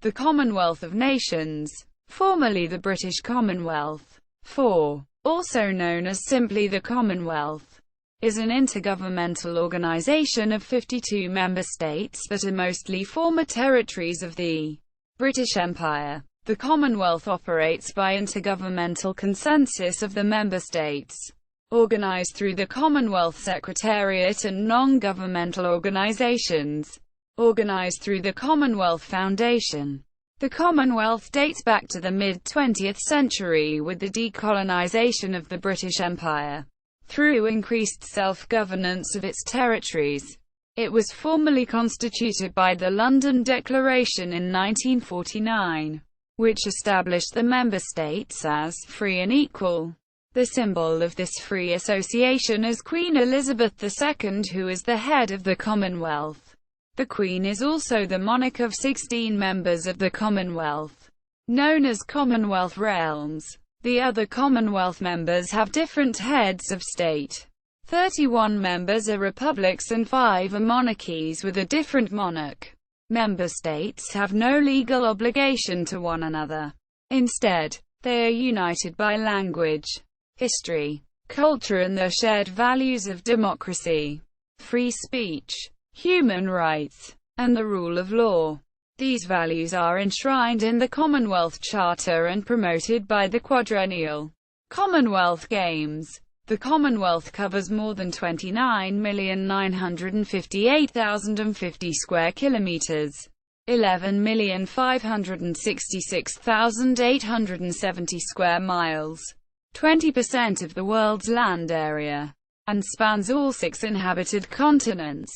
The Commonwealth of Nations, formerly the British Commonwealth, 4, also known as simply the Commonwealth, is an intergovernmental organisation of 52 member states that are mostly former territories of the British Empire. The Commonwealth operates by intergovernmental consensus of the member states, organised through the Commonwealth Secretariat, and non-governmental organisations, organised through the Commonwealth Foundation. The Commonwealth dates back to the mid-20th century with the decolonisation of the British Empire, through increased self-governance of its territories. It was formally constituted by the London Declaration in 1949, which established the member states as free and equal. The symbol of this free association is Queen Elizabeth II, who is the head of the Commonwealth. The Queen is also the monarch of 16 members of the Commonwealth, known as Commonwealth realms. The other Commonwealth members have different heads of state. 31 members are republics and 5 are monarchies with a different monarch. Member states have no legal obligation to one another. Instead, they are united by language, history, culture and their shared values of democracy, free speech, human rights, and the rule of law. These values are enshrined in the Commonwealth Charter and promoted by the quadrennial Commonwealth Games. The Commonwealth covers more than 29,958,050 square kilometres, 11,566,870 square miles, 20% of the world's land area, and spans all 6 inhabited continents.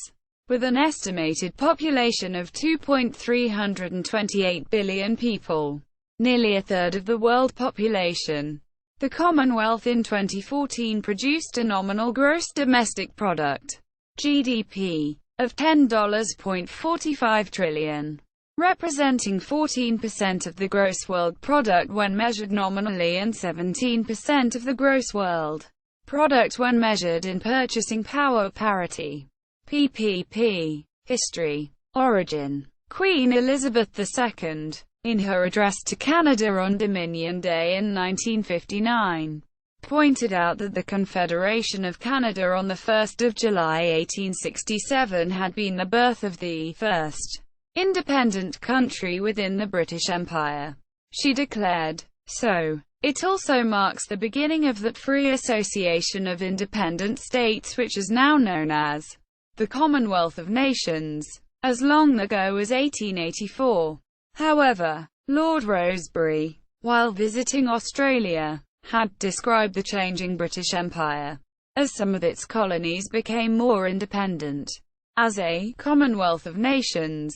With an estimated population of 2.328 billion people, nearly a third of the world population, the Commonwealth in 2014 produced a nominal gross domestic product, GDP, of $10.45 trillion, representing 14% of the gross world product when measured nominally and 17% of the gross world product when measured in purchasing power parity. PPP. History. Origin. Queen Elizabeth II, in her address to Canada on Dominion Day in 1959, pointed out that the Confederation of Canada on 1 July 1867 had been the birth of the first independent country within the British Empire. She declared, "So, it also marks the beginning of that free association of independent states which is now known as the Commonwealth of Nations, as long ago as 1884. However, Lord Rosebery, while visiting Australia, had described the changing British Empire as some of its colonies became more independent. As a Commonwealth of Nations,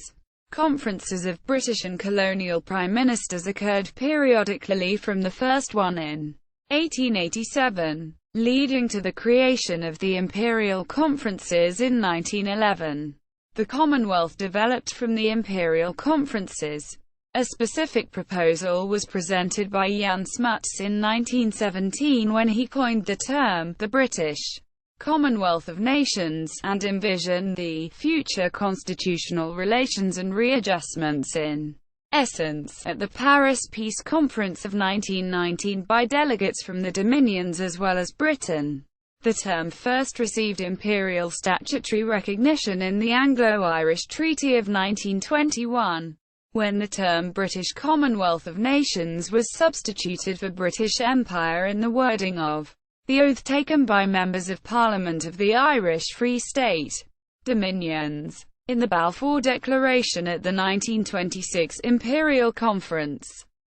conferences of British and colonial prime ministers occurred periodically, from the first one in 1887, leading to the creation of the Imperial Conferences in 1911. The Commonwealth developed from the Imperial Conferences. A specific proposal was presented by Jan Smuts in 1917 when he coined the term, the British Commonwealth of Nations, and envisioned the future constitutional relations and readjustments in essence, at the Paris Peace Conference of 1919 by delegates from the Dominions as well as Britain. The term first received imperial statutory recognition in the Anglo-Irish Treaty of 1921, when the term British Commonwealth of Nations was substituted for British Empire in the wording of the oath taken by members of Parliament of the Irish Free State Dominions. In the Balfour Declaration at the 1926 Imperial Conference,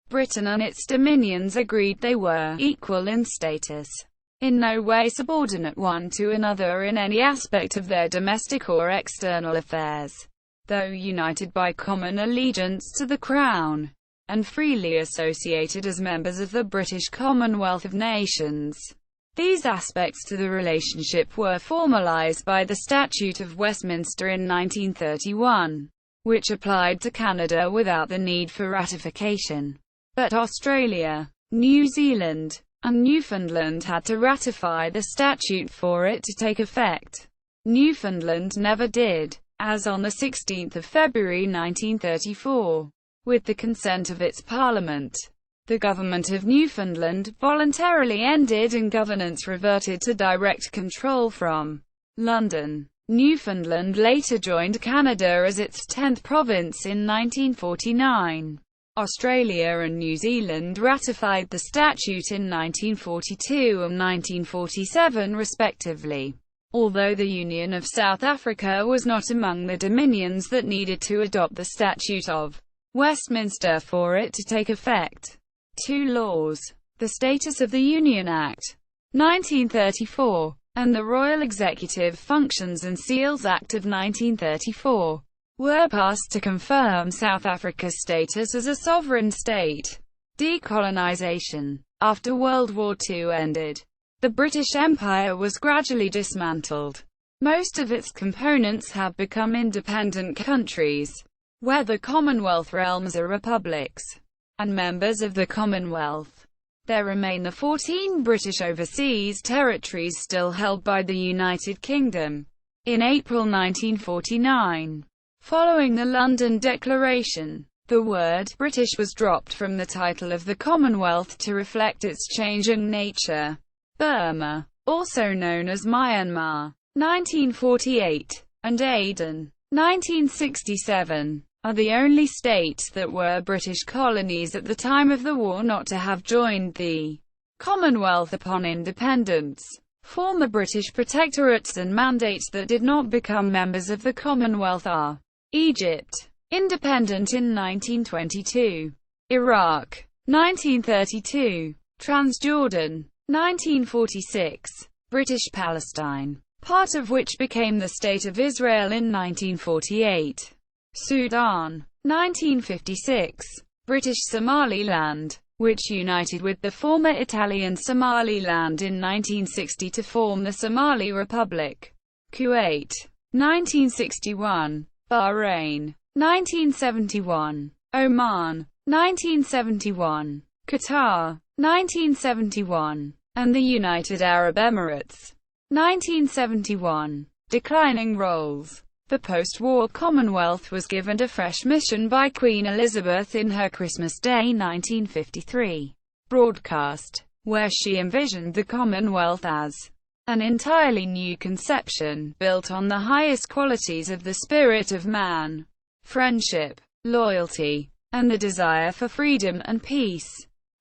Britain and its dominions agreed they were equal in status, in no way subordinate one to another in any aspect of their domestic or external affairs, though united by common allegiance to the Crown, and freely associated as members of the British Commonwealth of Nations. These aspects to the relationship were formalised by the Statute of Westminster in 1931, which applied to Canada without the need for ratification. But Australia, New Zealand, and Newfoundland had to ratify the statute for it to take effect. Newfoundland never did, as on 16 February 1934, with the consent of its parliament. The government of Newfoundland voluntarily ended and governance reverted to direct control from London. Newfoundland later joined Canada as its 10th province in 1949. Australia and New Zealand ratified the statute in 1942 and 1947 respectively, although the Union of South Africa was not among the dominions that needed to adopt the Statute of Westminster for it to take effect. Two laws, the Status of the Union Act, 1934, and the Royal Executive Functions and Seals Act of 1934, were passed to confirm South Africa's status as a sovereign state. Decolonisation. After World War II ended, the British Empire was gradually dismantled. Most of its components have become independent countries, where the Commonwealth realms are republics and members of the Commonwealth. There remain the 14 British overseas territories still held by the United Kingdom. In April 1949, following the London Declaration, the word British was dropped from the title of the Commonwealth to reflect its changing nature. Burma, also known as Myanmar, 1948, and Aden, 1967, are the only states that were British colonies at the time of the war not to have joined the Commonwealth upon independence. Former British protectorates and mandates that did not become members of the Commonwealth are Egypt, independent in 1922, Iraq, 1932, Transjordan, 1946, British Palestine, part of which became the State of Israel in 1948, Sudan, 1956, British Somaliland, which united with the former Italian Somaliland in 1960 to form the Somali Republic, Kuwait, 1961, Bahrain, 1971, Oman, 1971, Qatar, 1971, and the United Arab Emirates, 1971. Declining roles. The post-war Commonwealth was given a fresh mission by Queen Elizabeth in her Christmas Day 1953 broadcast, where she envisioned the Commonwealth as an entirely new conception, built on the highest qualities of the spirit of man, friendship, loyalty, and the desire for freedom and peace.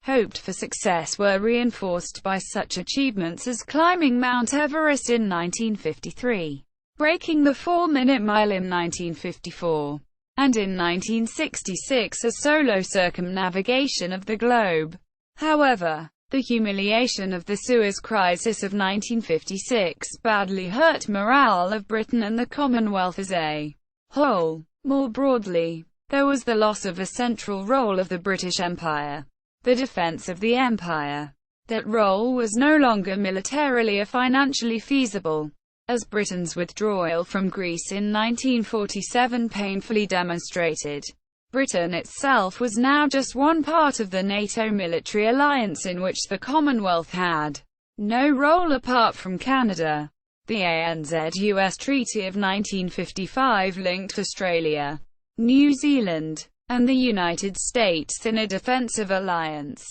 Hoped for success were reinforced by such achievements as climbing Mount Everest in 1953, breaking the 4-minute mile in 1954, and in 1966 a solo circumnavigation of the globe. However, the humiliation of the Suez Crisis of 1956 badly hurt morale of Britain and the Commonwealth as a whole. More broadly, there was the loss of a central role of the British Empire, the defence of the empire. That role was no longer militarily or financially feasible, as Britain's withdrawal from Greece in 1947 painfully demonstrated. Britain itself was now just one part of the NATO military alliance in which the Commonwealth had no role apart from Canada. The ANZ-US Treaty of 1955 linked Australia, New Zealand, and the United States in a defensive alliance,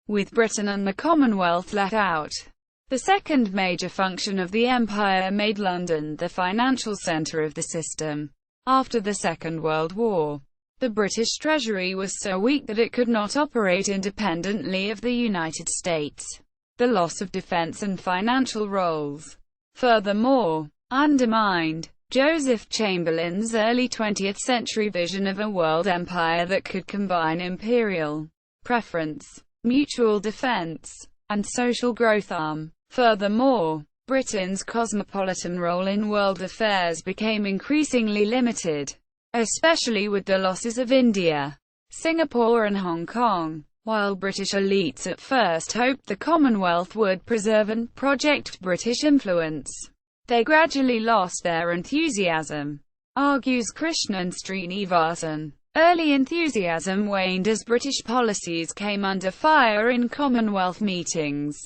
with Britain and the Commonwealth let out. The second major function of the Empire made London the financial centre of the system. After the Second World War, the British Treasury was so weak that it could not operate independently of the United States. The loss of defence and financial roles, furthermore, undermined Joseph Chamberlain's early 20th century vision of a world empire that could combine imperial preference, mutual defence, and social growth. Furthermore, Britain's cosmopolitan role in world affairs became increasingly limited, especially with the losses of India, Singapore and Hong Kong. While British elites at first hoped the Commonwealth would preserve and project British influence, they gradually lost their enthusiasm, argues Krishnan Srinivasan. Early enthusiasm waned as British policies came under fire in Commonwealth meetings.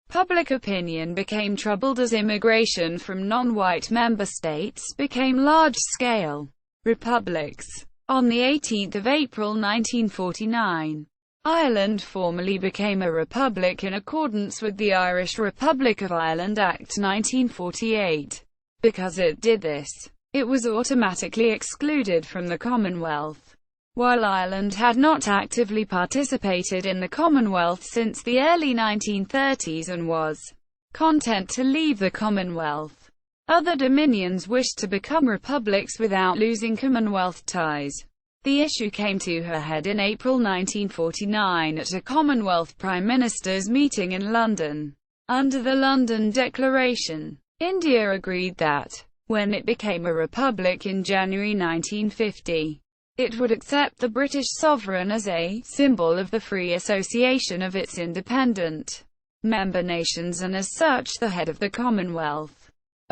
Public opinion became troubled as immigration from non-white member states became large-scale republics. On 18 April 1949, Ireland formally became a republic in accordance with the Irish Republic of Ireland Act 1948. Because it did this, it was automatically excluded from the Commonwealth. While Ireland had not actively participated in the Commonwealth since the early 1930s and was content to leave the Commonwealth, other dominions wished to become republics without losing Commonwealth ties. The issue came to a head in April 1949 at a Commonwealth Prime Ministers meeting in London. Under the London Declaration, India agreed that, when it became a republic in January 1950, it would accept the British sovereign as a symbol of the free association of its independent member nations and as such the head of the Commonwealth.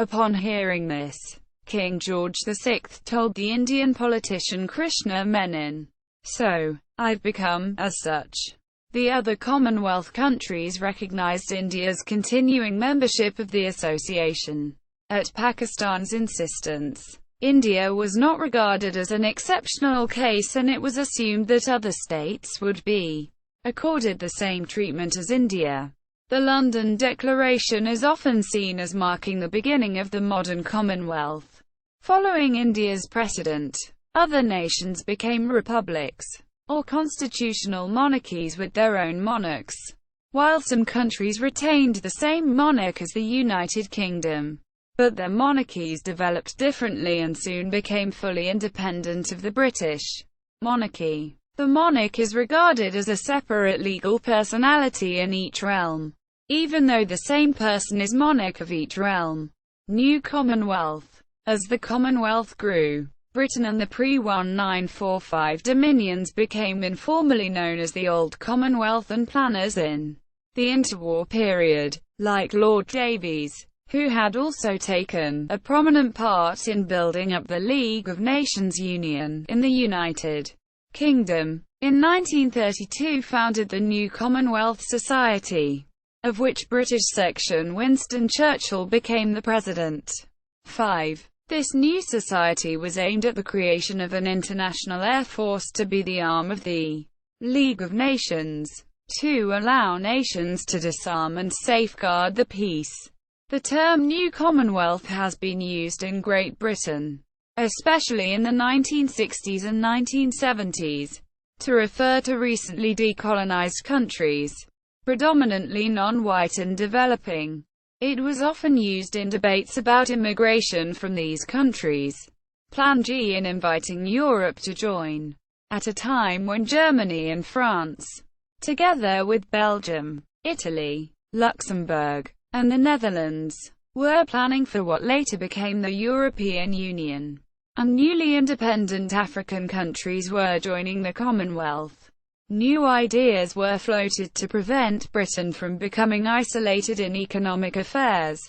Upon hearing this, King George VI told the Indian politician Krishna Menon, "So, I've become, as such." The other Commonwealth countries recognized India's continuing membership of the association. At Pakistan's insistence, India was not regarded as an exceptional case and it was assumed that other states would be accorded the same treatment as India. The London Declaration is often seen as marking the beginning of the modern Commonwealth. Following India's precedent, other nations became republics, or constitutional monarchies with their own monarchs, while some countries retained the same monarch as the United Kingdom. But their monarchies developed differently and soon became fully independent of the British monarchy. The monarch is regarded as a separate legal personality in each realm, even though the same person is monarch of each realm. New Commonwealth. As the Commonwealth grew, Britain and the pre-1945 dominions became informally known as the Old Commonwealth, and planners in the interwar period, like Lord Davies, who had also taken a prominent part in building up the League of Nations Union in the United Kingdom, in 1932 founded the new Commonwealth Society, of which British section Winston Churchill became the president. 5. This new society was aimed at the creation of an international air force to be the arm of the League of Nations, to allow nations to disarm and safeguard the peace. The term New Commonwealth has been used in Great Britain, especially in the 1960s and 1970s, to refer to recently decolonized countries, predominantly non-white and developing. It was often used in debates about immigration from these countries. Plan G in inviting Europe to join, at a time when Germany and France, together with Belgium, Italy, Luxembourg, and the Netherlands, were planning for what later became the European Union, and newly independent African countries were joining the Commonwealth. New ideas were floated to prevent Britain from becoming isolated in economic affairs.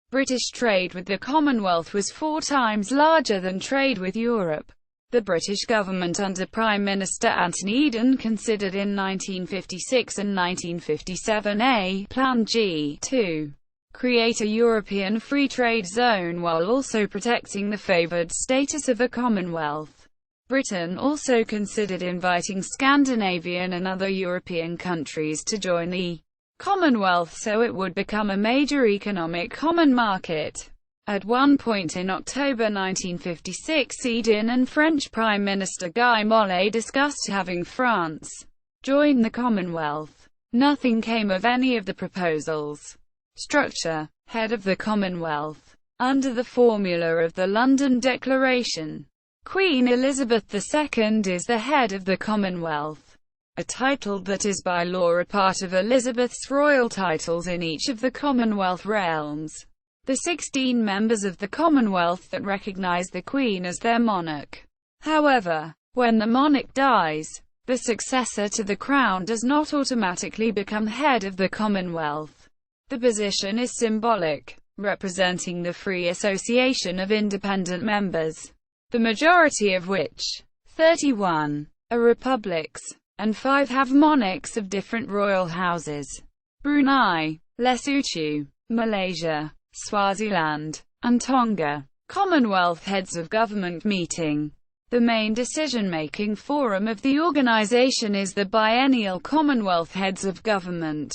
British trade with the Commonwealth was 4 times larger than trade with Europe. The British government under Prime Minister Anthony Eden considered in 1956 and 1957 a Plan G to create a European free trade zone while also protecting the favoured status of the Commonwealth. Britain also considered inviting Scandinavian and other European countries to join the Commonwealth so it would become a major economic common market. At one point in October 1956, Eden and French Prime Minister Guy Mollet discussed having France join the Commonwealth. Nothing came of any of the proposals. Structure. Head of the Commonwealth. Under the formula of the London Declaration, Queen Elizabeth II is the head of the Commonwealth, a title that is by law a part of Elizabeth's royal titles in each of the Commonwealth realms. The 16 members of the Commonwealth that recognise the Queen as their monarch. However, when the monarch dies, the successor to the crown does not automatically become head of the Commonwealth. The position is symbolic, representing the free association of independent members, the majority of which, 31, are republics, and 5 have monarchs of different royal houses. Brunei, Lesotho, Malaysia, Swaziland, and Tonga. Commonwealth Heads of Government meeting. The main decision-making forum of the organization is the biennial Commonwealth Heads of Government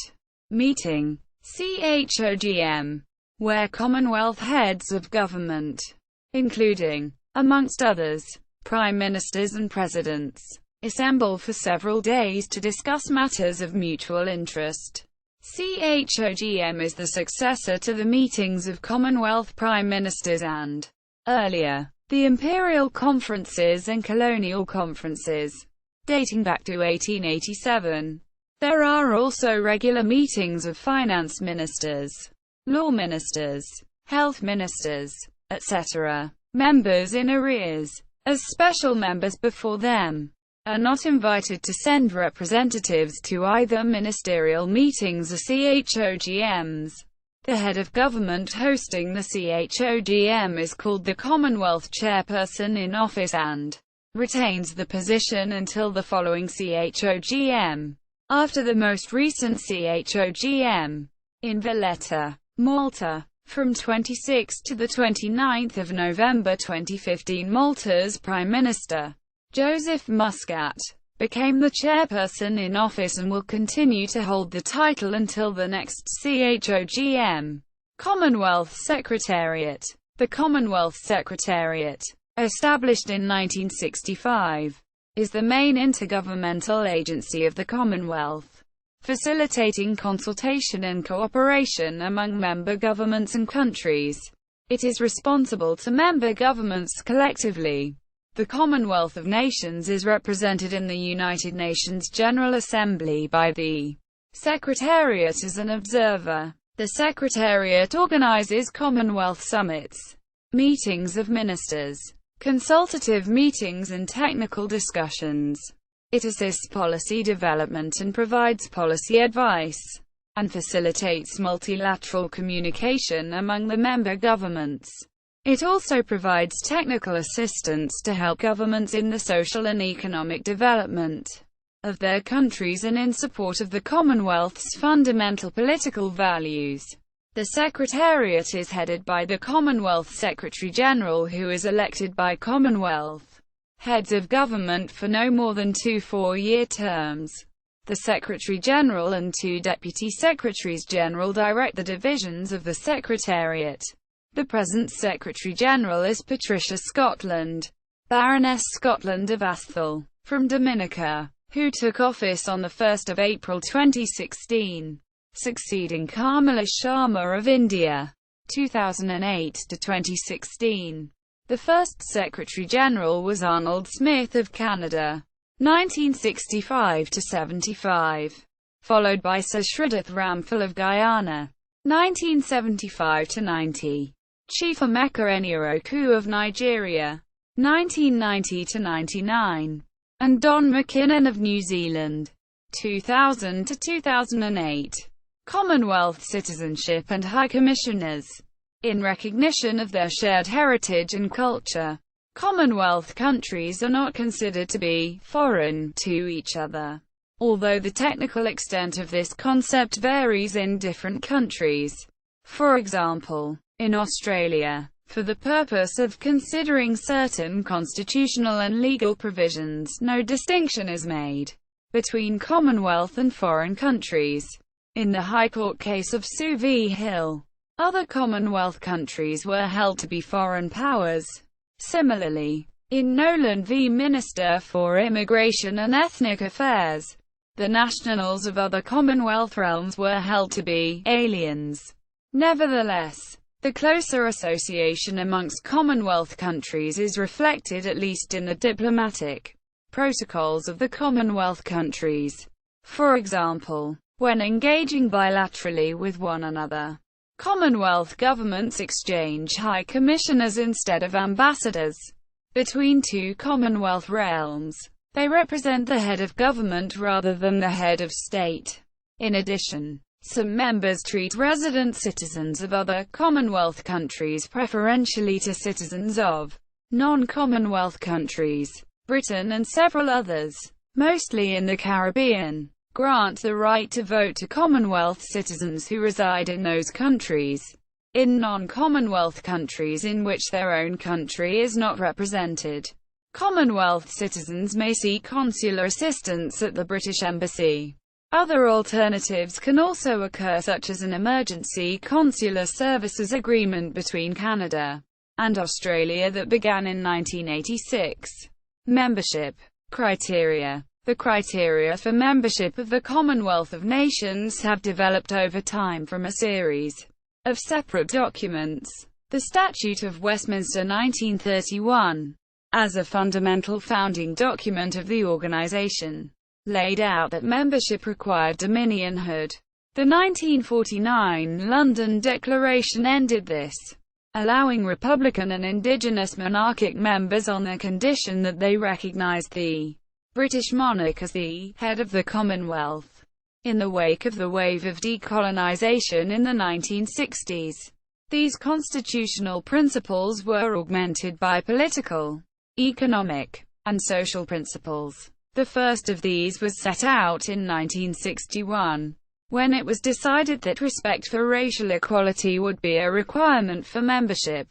meeting, CHOGM, where Commonwealth Heads of Government, including, amongst others, Prime Ministers and Presidents, assemble for several days to discuss matters of mutual interest. CHOGM is the successor to the meetings of Commonwealth Prime Ministers and, earlier, the Imperial Conferences and Colonial Conferences, dating back to 1887. There are also regular meetings of finance ministers, law ministers, health ministers, etc. Members in arrears, as special members before them, are not invited to send representatives to either ministerial meetings or CHOGMs. The head of government hosting the CHOGM is called the Commonwealth Chairperson in office and retains the position until the following CHOGM. After the most recent CHOGM, in Valletta, Malta, from 26 to 29 November 2015, Malta's Prime Minister, Joseph Muscat, became the chairperson in office and will continue to hold the title until the next CHOGM. Commonwealth Secretariat. The Commonwealth Secretariat, established in 1965, is the main intergovernmental agency of the Commonwealth, facilitating consultation and cooperation among member governments and countries. It is responsible to member governments collectively. The Commonwealth of Nations is represented in the United Nations General Assembly by the Secretariat as an observer. The Secretariat organizes Commonwealth summits, meetings of ministers, consultative meetings and technical discussions. It assists policy development and provides policy advice, and facilitates multilateral communication among the member governments. It also provides technical assistance to help governments in the social and economic development of their countries and in support of the Commonwealth's fundamental political values. The Secretariat is headed by the Commonwealth Secretary-General, who is elected by Commonwealth Heads of Government for no more than 2 4-year terms. The Secretary-General and 2 Deputy Secretaries-General direct the divisions of the Secretariat. The present Secretary-General is Patricia Scotland, Baroness Scotland of Atholl, from Dominica, who took office on 1 April 2016, succeeding Kamala Sharma of India, 2008 to 2016. The first Secretary-General was Arnold Smith of Canada, 1965 to 75, followed by Sir Shridath Ramphal of Guyana, 1975 to 90. Chief Emeka Enioku of Nigeria, 1990 to 99, and Don McKinnon of New Zealand, 2000 to 2008. Commonwealth Citizenship and High Commissioners. In recognition of their shared heritage and culture, Commonwealth countries are not considered to be foreign to each other, although the technical extent of this concept varies in different countries. For example, in Australia, for the purpose of considering certain constitutional and legal provisions, no distinction is made between Commonwealth and foreign countries. In the High Court case of Sue v. Hill, other Commonwealth countries were held to be foreign powers. Similarly, in Nolan v. Minister for Immigration and Ethnic Affairs, the nationals of other Commonwealth realms were held to be aliens. Nevertheless, the closer association amongst Commonwealth countries is reflected at least in the diplomatic protocols of the Commonwealth countries. For example, when engaging bilaterally with one another, Commonwealth governments exchange High Commissioners instead of ambassadors. Between 2 Commonwealth realms, they represent the head of government rather than the head of state. In addition, some members treat resident citizens of other Commonwealth countries preferentially to citizens of non-Commonwealth countries. Britain and several others, mostly in the Caribbean, grant the right to vote to Commonwealth citizens who reside in those countries. In non-Commonwealth countries in which their own country is not represented, Commonwealth citizens may seek consular assistance at the British Embassy. Other alternatives can also occur, such as an emergency consular services agreement between Canada and Australia that began in 1986. Membership criteria. The criteria for membership of the Commonwealth of Nations have developed over time from a series of separate documents. The Statute of Westminster 1931, as a fundamental founding document of the organisation, laid out that membership required dominionhood. The 1949 London Declaration ended this, allowing republican and indigenous monarchic members on the condition that they recognised the British monarch as the head of the Commonwealth. In the wake of the wave of decolonisation in the 1960s, these constitutional principles were augmented by political, economic, and social principles. The first of these was set out in 1961, when it was decided that respect for racial equality would be a requirement for membership,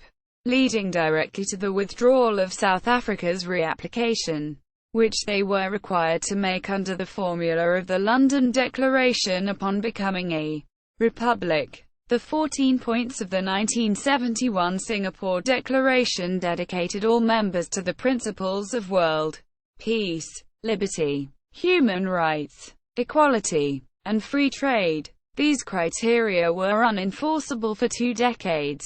leading directly to the withdrawal of South Africa's reapplication, which they were required to make under the formula of the London Declaration upon becoming a republic. The 14 points of the 1971 Singapore Declaration dedicated all members to the principles of world peace, liberty, human rights, equality, and free trade. These criteria were unenforceable for 2 decades,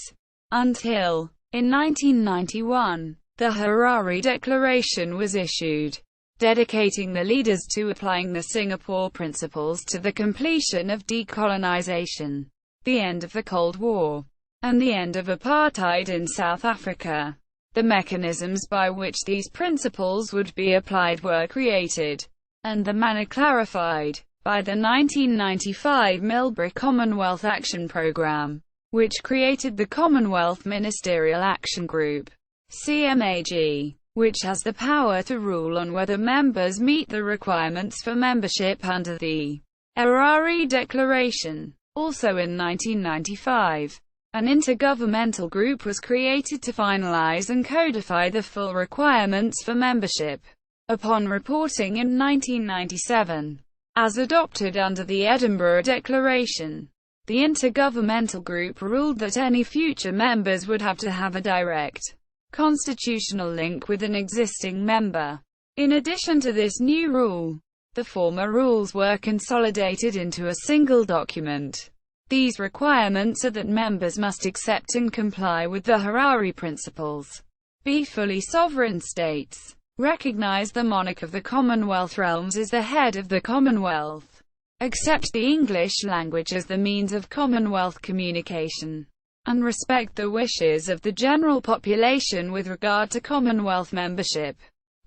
until, in 1991, the Harare Declaration was issued, dedicating the leaders to applying the Singapore principles to the completion of decolonisation, the end of the Cold War, and the end of apartheid in South Africa. The mechanisms by which these principles would be applied were created, and the manner clarified, by the 1995 Milbury Commonwealth Action Programme, which created the Commonwealth Ministerial Action Group, CMAG, which has the power to rule on whether members meet the requirements for membership under the Harare Declaration. Also in 1995, an intergovernmental group was created to finalize and codify the full requirements for membership. Upon reporting in 1997, as adopted under the Edinburgh Declaration, the intergovernmental group ruled that any future members would have to have a direct constitutional link with an existing member. In addition to this new rule, the former rules were consolidated into a single document. These requirements are that members must accept and comply with the Harare Principles, be fully sovereign states, recognize the monarch of the Commonwealth realms as the head of the Commonwealth, accept the English language as the means of Commonwealth communication, and respect the wishes of the general population with regard to Commonwealth membership.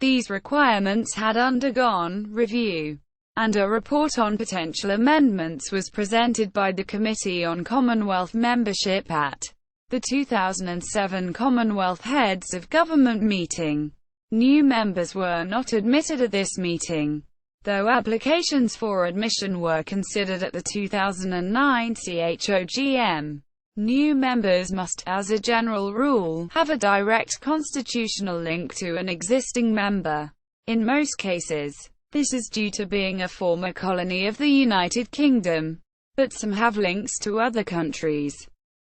These requirements had undergone review, and a report on potential amendments was presented by the Committee on Commonwealth Membership at the 2007 Commonwealth Heads of Government meeting. New members were not admitted at this meeting, though applications for admission were considered at the 2009 CHOGM. New members must, as a general rule, have a direct constitutional link to an existing member. In most cases, this is due to being a former colony of the United Kingdom, but some have links to other countries,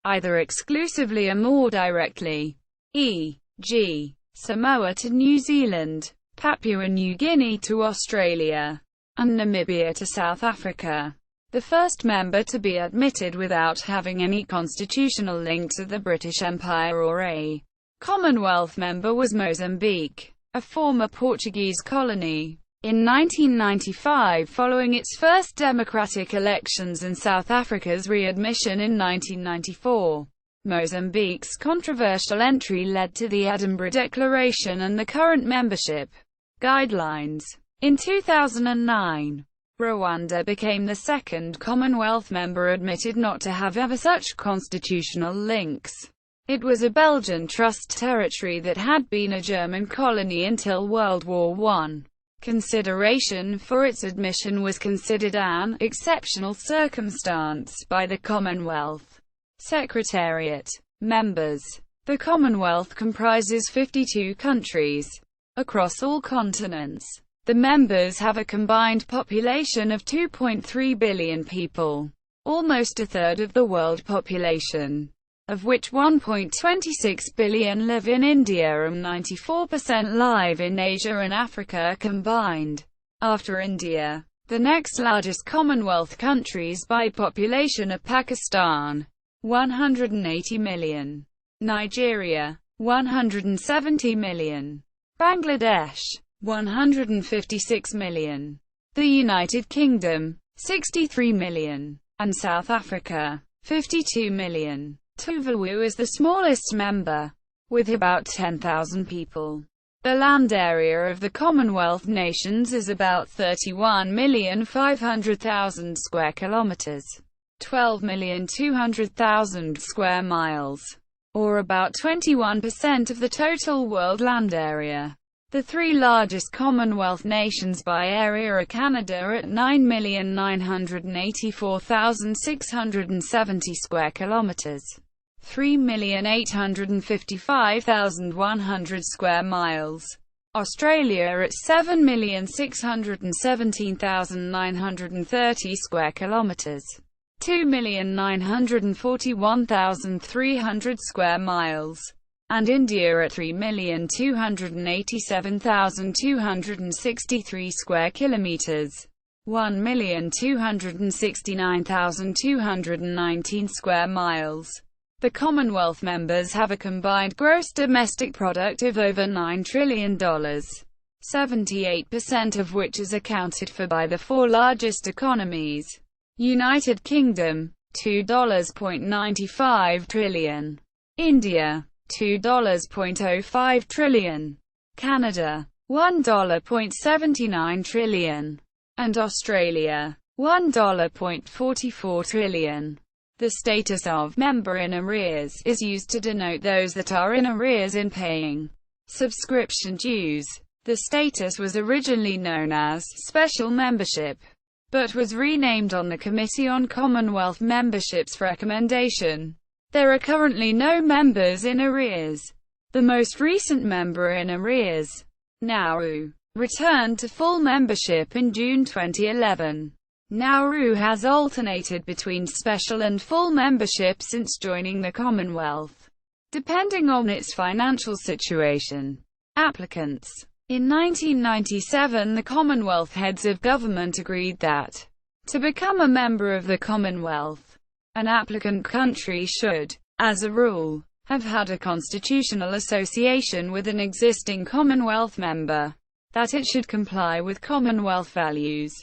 either exclusively or more directly, e.g., Samoa to New Zealand, Papua New Guinea to Australia, and Namibia to South Africa. The first member to be admitted without having any constitutional link to the British Empire or a Commonwealth member was Mozambique, a former Portuguese colony. In 1995, following its first democratic elections and South Africa's readmission in 1994, Mozambique's controversial entry led to the Edinburgh Declaration and the current membership guidelines. In 2009, Rwanda became the second Commonwealth member admitted not to have ever such constitutional links. It was a Belgian trust territory that had been a German colony until World War I. Consideration for its admission was considered an exceptional circumstance by the Commonwealth Secretariat. Members. The Commonwealth comprises 52 countries, across all continents. The members have a combined population of 2.3 billion people, almost a third of the world population, of which 1.26 billion live in India and 94% live in Asia and Africa combined. After India, the next largest Commonwealth countries by population are Pakistan, 180 million, Nigeria, 170 million, Bangladesh, 156 million, the United Kingdom, 63 million, and South Africa, 52 million. Tuvalu is the smallest member, with about 10,000 people. The land area of the Commonwealth nations is about 31,500,000 square kilometers, 12,200,000 square miles, or about 21% of the total world land area. The three largest Commonwealth nations by area are Canada at 9,984,670 square kilometers, 3,855,100 square miles, Australia at 7,617,930 square kilometers, 2,941,300 square miles, and India at 3,287,263 square kilometers, 1,269,219 square miles. The Commonwealth members have a combined gross domestic product of over $9 trillion, 78% of which is accounted for by the four largest economies. United Kingdom, $2.95 trillion. India, $2.05 trillion. Canada, $1.79 trillion. And Australia, $1.44 trillion. The status of member in arrears is used to denote those that are in arrears in paying subscription dues. The status was originally known as special membership, but was renamed on the Committee on Commonwealth Membership's recommendation. There are currently no members in arrears. The most recent member in arrears, Nauru, returned to full membership in June 2011. Nauru has alternated between special and full membership since joining the Commonwealth, depending on its financial situation. Applicants. In 1997, the Commonwealth heads of government agreed that, to become a member of the Commonwealth, an applicant country should, as a rule, have had a constitutional association with an existing Commonwealth member, that it should comply with Commonwealth values,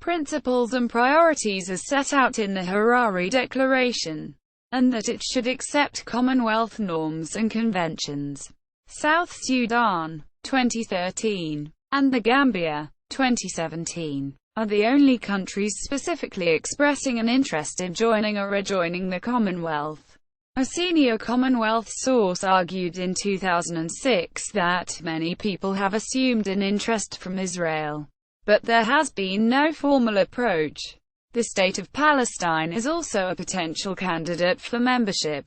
principles and priorities as set out in the Harare Declaration, and that it should accept Commonwealth norms and conventions. South Sudan, 2013, and the Gambia, 2017, are the only countries specifically expressing an interest in joining or rejoining the Commonwealth. A senior Commonwealth source argued in 2006 that many people have assumed an interest from Israel, but there has been no formal approach. The State of Palestine is also a potential candidate for membership.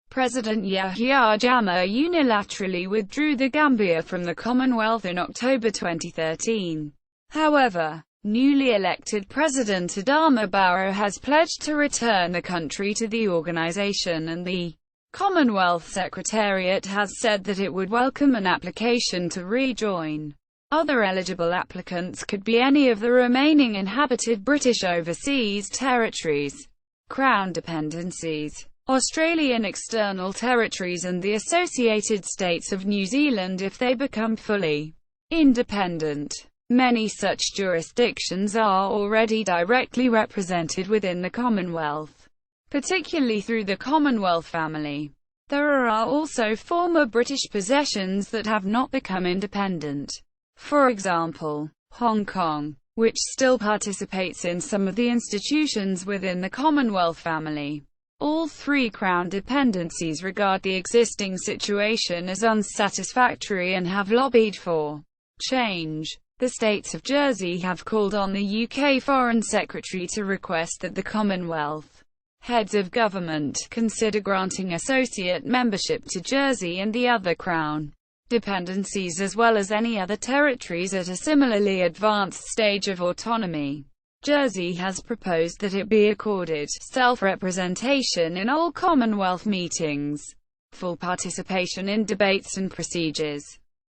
President Yahya Jammeh unilaterally withdrew the Gambia from the Commonwealth in October 2013. However, newly elected President Adama Barrow has pledged to return the country to the organization, and the Commonwealth Secretariat has said that it would welcome an application to rejoin. Other eligible applicants could be any of the remaining inhabited British overseas territories, Crown dependencies, Australian external territories and the associated states of New Zealand if they become fully independent. Many such jurisdictions are already directly represented within the Commonwealth, particularly through the Commonwealth Family. There are also former British possessions that have not become independent. For example, Hong Kong, which still participates in some of the institutions within the Commonwealth Family. All three Crown dependencies regard the existing situation as unsatisfactory and have lobbied for change. The states of Jersey have called on the UK Foreign Secretary to request that the Commonwealth heads of government consider granting associate membership to Jersey and the other Crown dependencies as well as any other territories at a similarly advanced stage of autonomy. Jersey has proposed that it be accorded self-representation in all Commonwealth meetings, full participation in debates and procedures,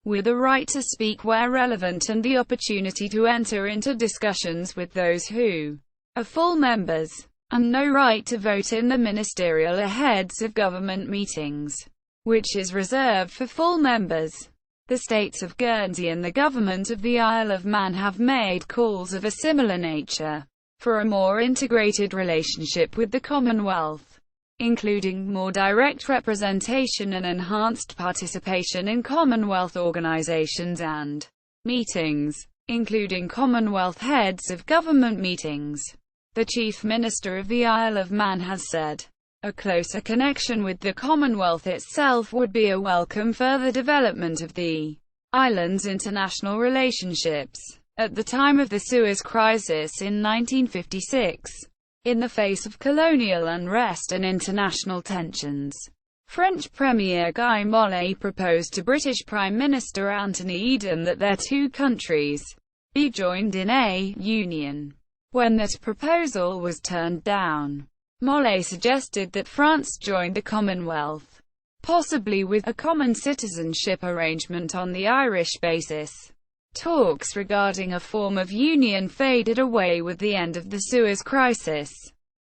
with the right to speak where relevant and the opportunity to enter into discussions with those who are full members, and no right to vote in the ministerial or heads of government meetings, which is reserved for full members. The states of Guernsey and the government of the Isle of Man have made calls of a similar nature for a more integrated relationship with the Commonwealth, including more direct representation and enhanced participation in Commonwealth organisations and meetings, including Commonwealth heads of government meetings. The Chief Minister of the Isle of Man has said, "A closer connection with the Commonwealth itself would be a welcome further development of the island's international relationships." At the time of the Suez Crisis in 1956, in the face of colonial unrest and international tensions, French Premier Guy Mollet proposed to British Prime Minister Anthony Eden that their two countries be joined in a union. When that proposal was turned down, Mollet suggested that France joined the Commonwealth, possibly with a common citizenship arrangement on the Irish basis. Talks regarding a form of union faded away with the end of the Suez Crisis.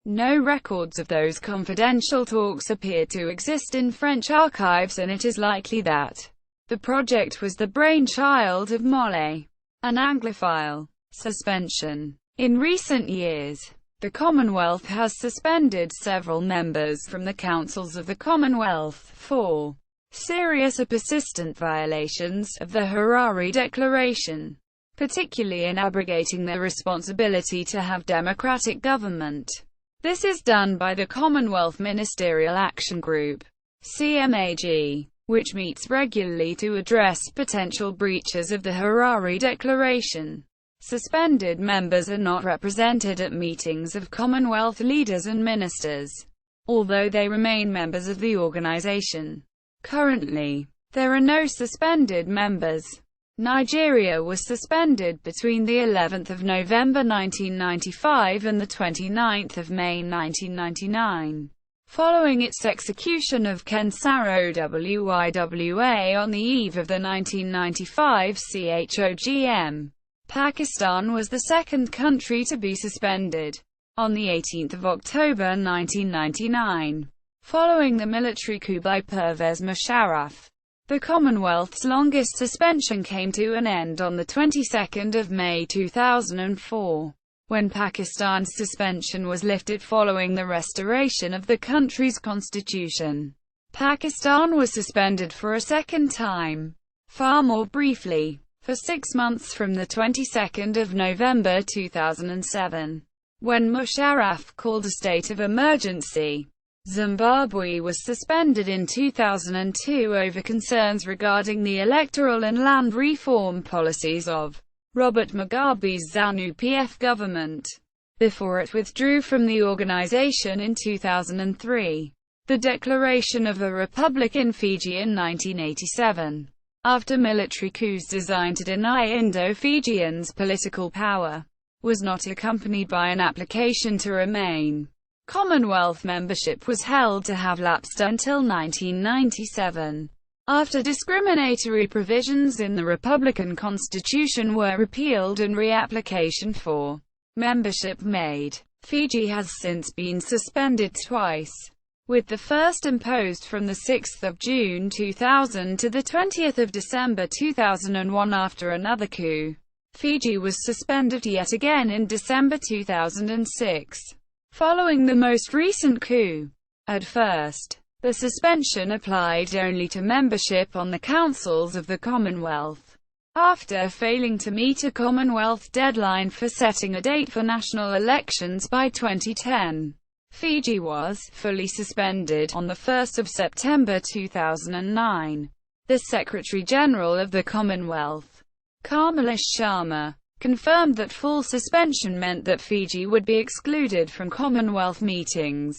No records of those confidential talks appear to exist in French archives, and it is likely that the project was the brainchild of Mollet, an Anglophile. Suspension. In recent years, the Commonwealth has suspended several members from the councils of the Commonwealth for serious or persistent violations of the Harare Declaration, particularly in abrogating their responsibility to have democratic government. This is done by the Commonwealth Ministerial Action Group, CMAG, which meets regularly to address potential breaches of the Harare Declaration. Suspended members are not represented at meetings of Commonwealth leaders and ministers, although they remain members of the organisation. Currently, there are no suspended members. Nigeria was suspended between the 11th of November 1995 and the 29th of May 1999, following its execution of Ken Saro-Wiwa on the eve of the 1995 CHOGM. Pakistan was the second country to be suspended, on the 18th of October 1999, following the military coup by Pervez Musharraf. The Commonwealth's longest suspension came to an end on the 22nd of May 2004, when Pakistan's suspension was lifted following the restoration of the country's constitution. Pakistan was suspended for a second time, far more briefly, for 6 months from the 22nd of November 2007, when Musharraf called a state of emergency. Zimbabwe was suspended in 2002 over concerns regarding the electoral and land reform policies of Robert Mugabe's ZANU-PF government, before it withdrew from the organization in 2003. The declaration of a republic in Fiji in 1987. After military coups designed to deny Indo-Fijians political power, was not accompanied by an application to remain. Commonwealth membership was held to have lapsed until 1997, after discriminatory provisions in the Republican Constitution were repealed and reapplication for membership made. Fiji has since been suspended twice, with the first imposed from the 6th of June 2000 to the 20th of December 2001 after another coup. Fiji was suspended yet again in December 2006, following the most recent coup. At first, the suspension applied only to membership on the councils of the Commonwealth. After failing to meet a Commonwealth deadline for setting a date for national elections by 2010, Fiji was fully suspended on 1 September 2009. The Secretary-General of the Commonwealth, Kamlesh Sharma, confirmed that full suspension meant that Fiji would be excluded from Commonwealth meetings,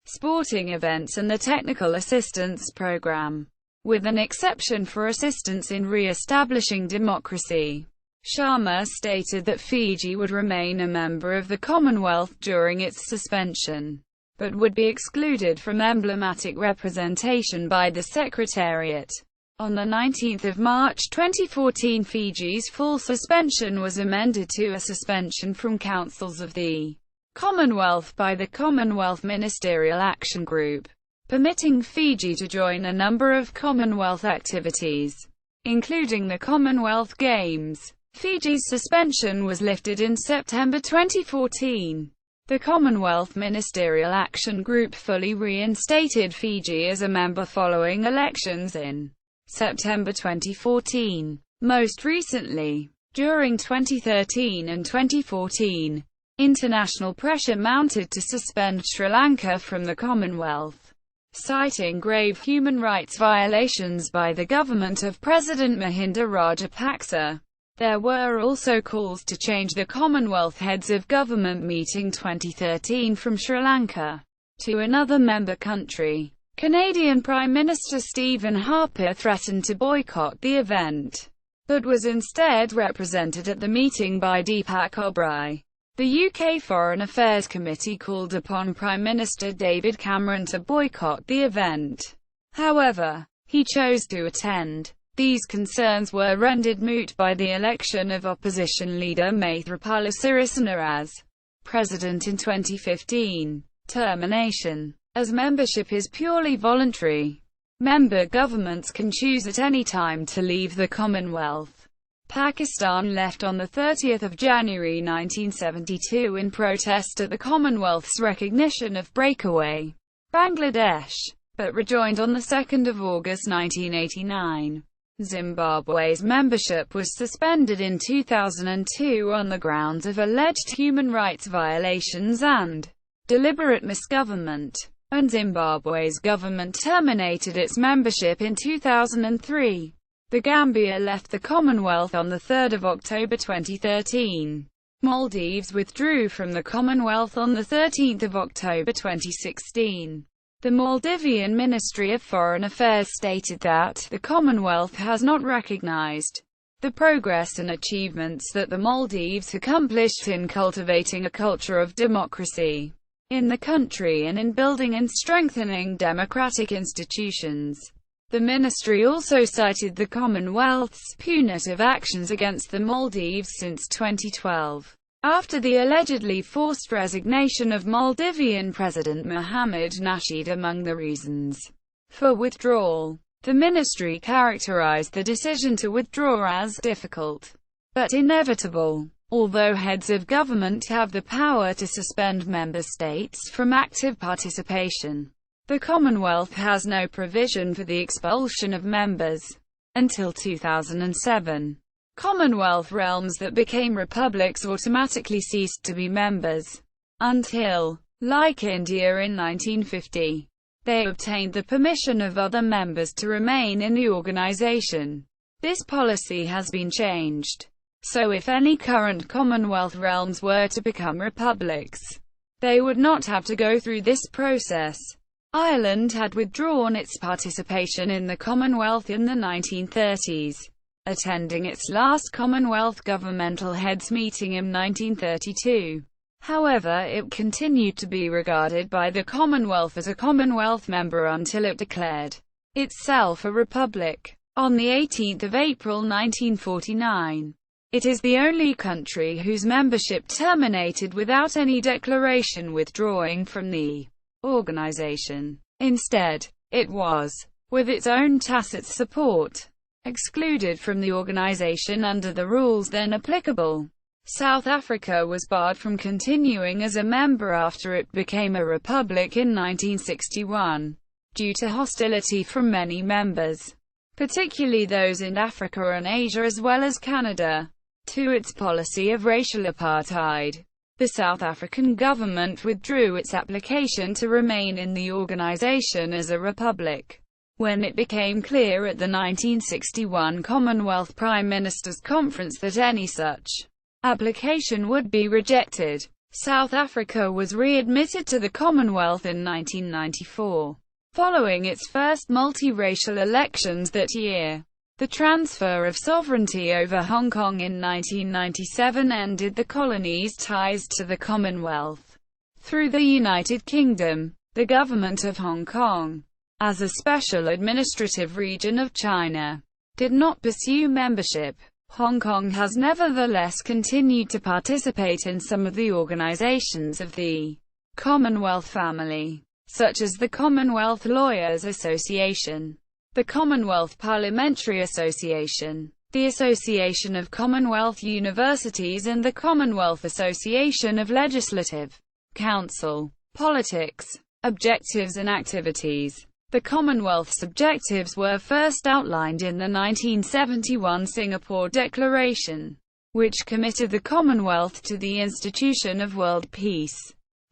sporting events and the Technical Assistance Program. with an exception for assistance in re-establishing democracy. Sharma stated that Fiji would remain a member of the Commonwealth during its suspension, but would be excluded from emblematic representation by the Secretariat. On 19 March 2014, Fiji's full suspension was amended to a suspension from councils of the Commonwealth by the Commonwealth Ministerial Action Group, permitting Fiji to join a number of Commonwealth activities, including the Commonwealth Games. Fiji's suspension was lifted in September 2014. The Commonwealth Ministerial Action Group fully reinstated Fiji as a member following elections in September 2014. Most recently, during 2013 and 2014, international pressure mounted to suspend Sri Lanka from the Commonwealth, citing grave human rights violations by the government of President Mahinda Rajapaksa. There were also calls to change the Commonwealth Heads of Government meeting 2013 from Sri Lanka to another member country. Canadian Prime Minister Stephen Harper threatened to boycott the event, but was instead represented at the meeting by Deepak Oberoi. The UK Foreign Affairs Committee called upon Prime Minister David Cameron to boycott the event. However, he chose to attend. These concerns were rendered moot by the election of opposition leader Maithripala Sirisena as president in 2015. Termination. As membership is purely voluntary, member governments can choose at any time to leave the Commonwealth. Pakistan left on 30 January 1972 in protest at the Commonwealth's recognition of breakaway Bangladesh, but rejoined on 2 August 1989. Zimbabwe's membership was suspended in 2002 on the grounds of alleged human rights violations and deliberate misgovernment, and Zimbabwe's government terminated its membership in 2003. The Gambia left the Commonwealth on 3 October 2013. Maldives withdrew from the Commonwealth on 13 October 2016. The Maldivian Ministry of Foreign Affairs stated that the Commonwealth has not recognized the progress and achievements that the Maldives accomplished in cultivating a culture of democracy in the country and in building and strengthening democratic institutions. The ministry also cited the Commonwealth's punitive actions against the Maldives since 2012. After the allegedly forced resignation of Maldivian President Mohamed Nasheed among the reasons for withdrawal, the ministry characterized the decision to withdraw as difficult but inevitable. Although heads of government have the power to suspend member states from active participation, the Commonwealth has no provision for the expulsion of members. Until 2007, Commonwealth realms that became republics automatically ceased to be members, until, like India in 1950, they obtained the permission of other members to remain in the organization. This policy has been changed. So if any current Commonwealth realms were to become republics, they would not have to go through this process. Ireland had withdrawn its participation in the Commonwealth in the 1930s. Attending its last Commonwealth governmental heads meeting in 1932. However, it continued to be regarded by the Commonwealth as a Commonwealth member until it declared itself a republic. On 18 April 1949, it is the only country whose membership terminated without any declaration withdrawing from the organization. Instead, it was, with its own tacit support, excluded from the organization under the rules then applicable. South Africa was barred from continuing as a member after it became a republic in 1961, due to hostility from many members, particularly those in Africa and Asia as well as Canada, to its policy of racial apartheid. The South African government withdrew its application to remain in the organization as a republic when it became clear at the 1961 Commonwealth Prime Ministers' Conference that any such application would be rejected. South Africa was readmitted to the Commonwealth in 1994. Following its first multiracial elections that year, the transfer of sovereignty over Hong Kong in 1997 ended the colony's ties to the Commonwealth. Through the United Kingdom, the government of Hong Kong, as a special administrative region of China, did not pursue membership. Hong Kong has nevertheless continued to participate in some of the organizations of the Commonwealth Family, such as the Commonwealth Lawyers Association, the Commonwealth Parliamentary Association, the Association of Commonwealth Universities and the Commonwealth Association of Legislative Council. Politics, objectives and activities. The Commonwealth's objectives were first outlined in the 1971 Singapore Declaration, which committed the Commonwealth to the institution of world peace,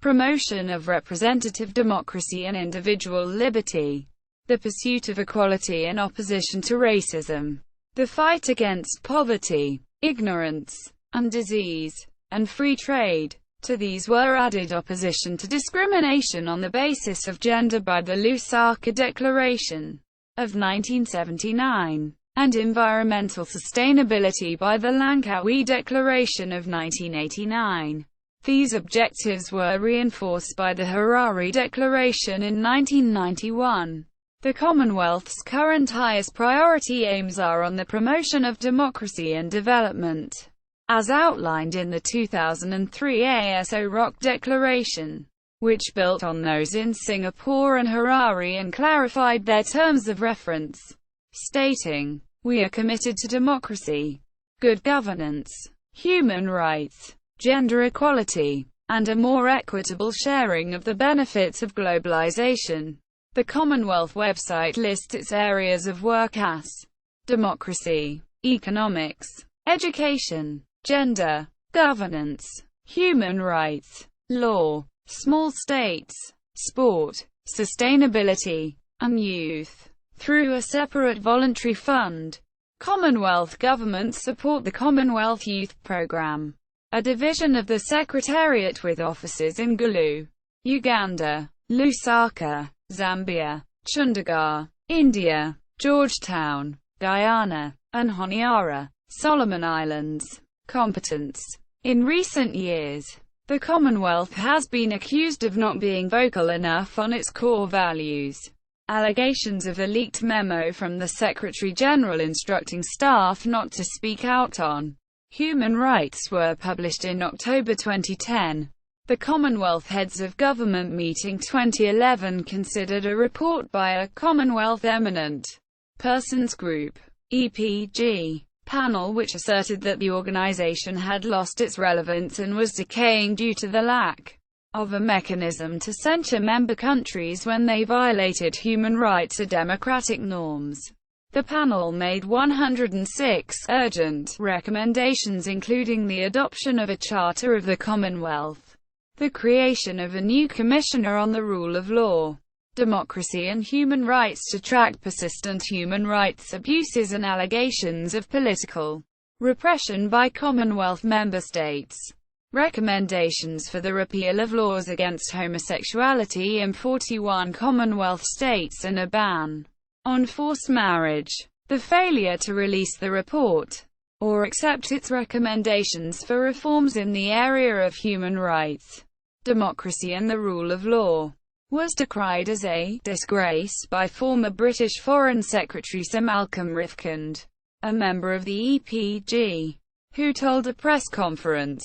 promotion of representative democracy and individual liberty, the pursuit of equality and opposition to racism, the fight against poverty, ignorance, and disease, and free trade. To these were added opposition to discrimination on the basis of gender by the Lusaka Declaration of 1979, and environmental sustainability by the Langkawi Declaration of 1989. These objectives were reinforced by the Harare Declaration in 1991. The Commonwealth's current highest priority aims are on the promotion of democracy and development, as outlined in the 2003 ASO Rock Declaration, which built on those in Singapore and Harare and clarified their terms of reference, stating, "We are committed to democracy, good governance, human rights, gender equality, and a more equitable sharing of the benefits of globalization." The Commonwealth website lists its areas of work as democracy, economics, education, gender, governance, human rights, law, small states, sport, sustainability, and youth. Through a separate voluntary fund, Commonwealth governments support the Commonwealth Youth Programme, a division of the Secretariat with offices in Gulu, Uganda, Lusaka, Zambia, Chandigarh, India, Georgetown, Guyana, and Honiara, Solomon Islands. Competence. In recent years, the Commonwealth has been accused of not being vocal enough on its core values. Allegations of a leaked memo from the Secretary-General instructing staff not to speak out on human rights were published in October 2010. The Commonwealth Heads of Government Meeting 2011 considered a report by a Commonwealth Eminent Persons Group (EPG) panel which asserted that the organization had lost its relevance and was decaying due to the lack of a mechanism to censure member countries when they violated human rights or democratic norms. The panel made 106 urgent recommendations, including the adoption of a Charter of the Commonwealth, the creation of a new Commissioner on the Rule of Law, Democracy and Human Rights to track persistent human rights abuses and allegations of political repression by Commonwealth member states, recommendations for the repeal of laws against homosexuality in 41 Commonwealth states and a ban on forced marriage, the failure to release the report or accept its recommendations for reforms in the area of human rights, democracy and the rule of law, was decried as a disgrace by former British Foreign Secretary Sir Malcolm Rifkind, a member of the EPG, who told a press conference,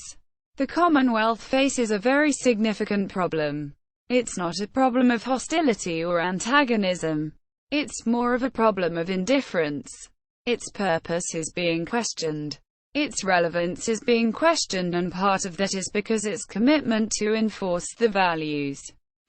"The Commonwealth faces a very significant problem. It's not a problem of hostility or antagonism. It's more of a problem of indifference. Its purpose is being questioned. Its relevance is being questioned, and part of that is because its commitment to enforce the values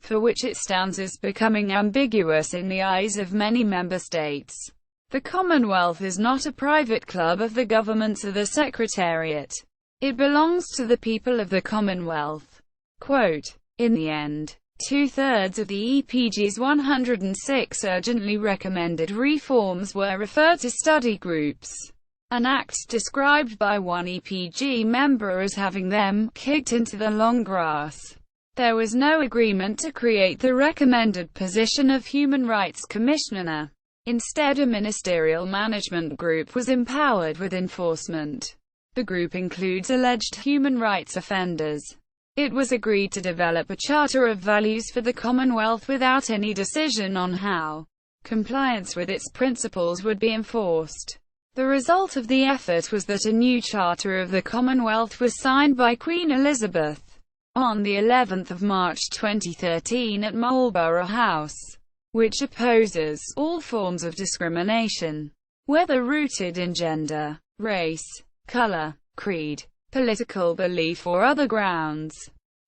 for which it stands is becoming ambiguous in the eyes of many member states. The Commonwealth is not a private club of the governments or the Secretariat. It belongs to the people of the Commonwealth." Quote, "In the end, 2/3 of the EPG's 106 urgently recommended reforms were referred to study groups, an act described by one EPG member as having them kicked into the long grass." There was no agreement to create the recommended position of Human Rights Commissioner. Instead, a ministerial management group was empowered with enforcement. The group includes alleged human rights offenders. It was agreed to develop a charter of values for the Commonwealth without any decision on how compliance with its principles would be enforced. The result of the effort was that a new Charter of the Commonwealth was signed by Queen Elizabeth on the 11th of March 2013 at Marlborough House, which opposes all forms of discrimination, whether rooted in gender, race, color, creed, political belief or other grounds.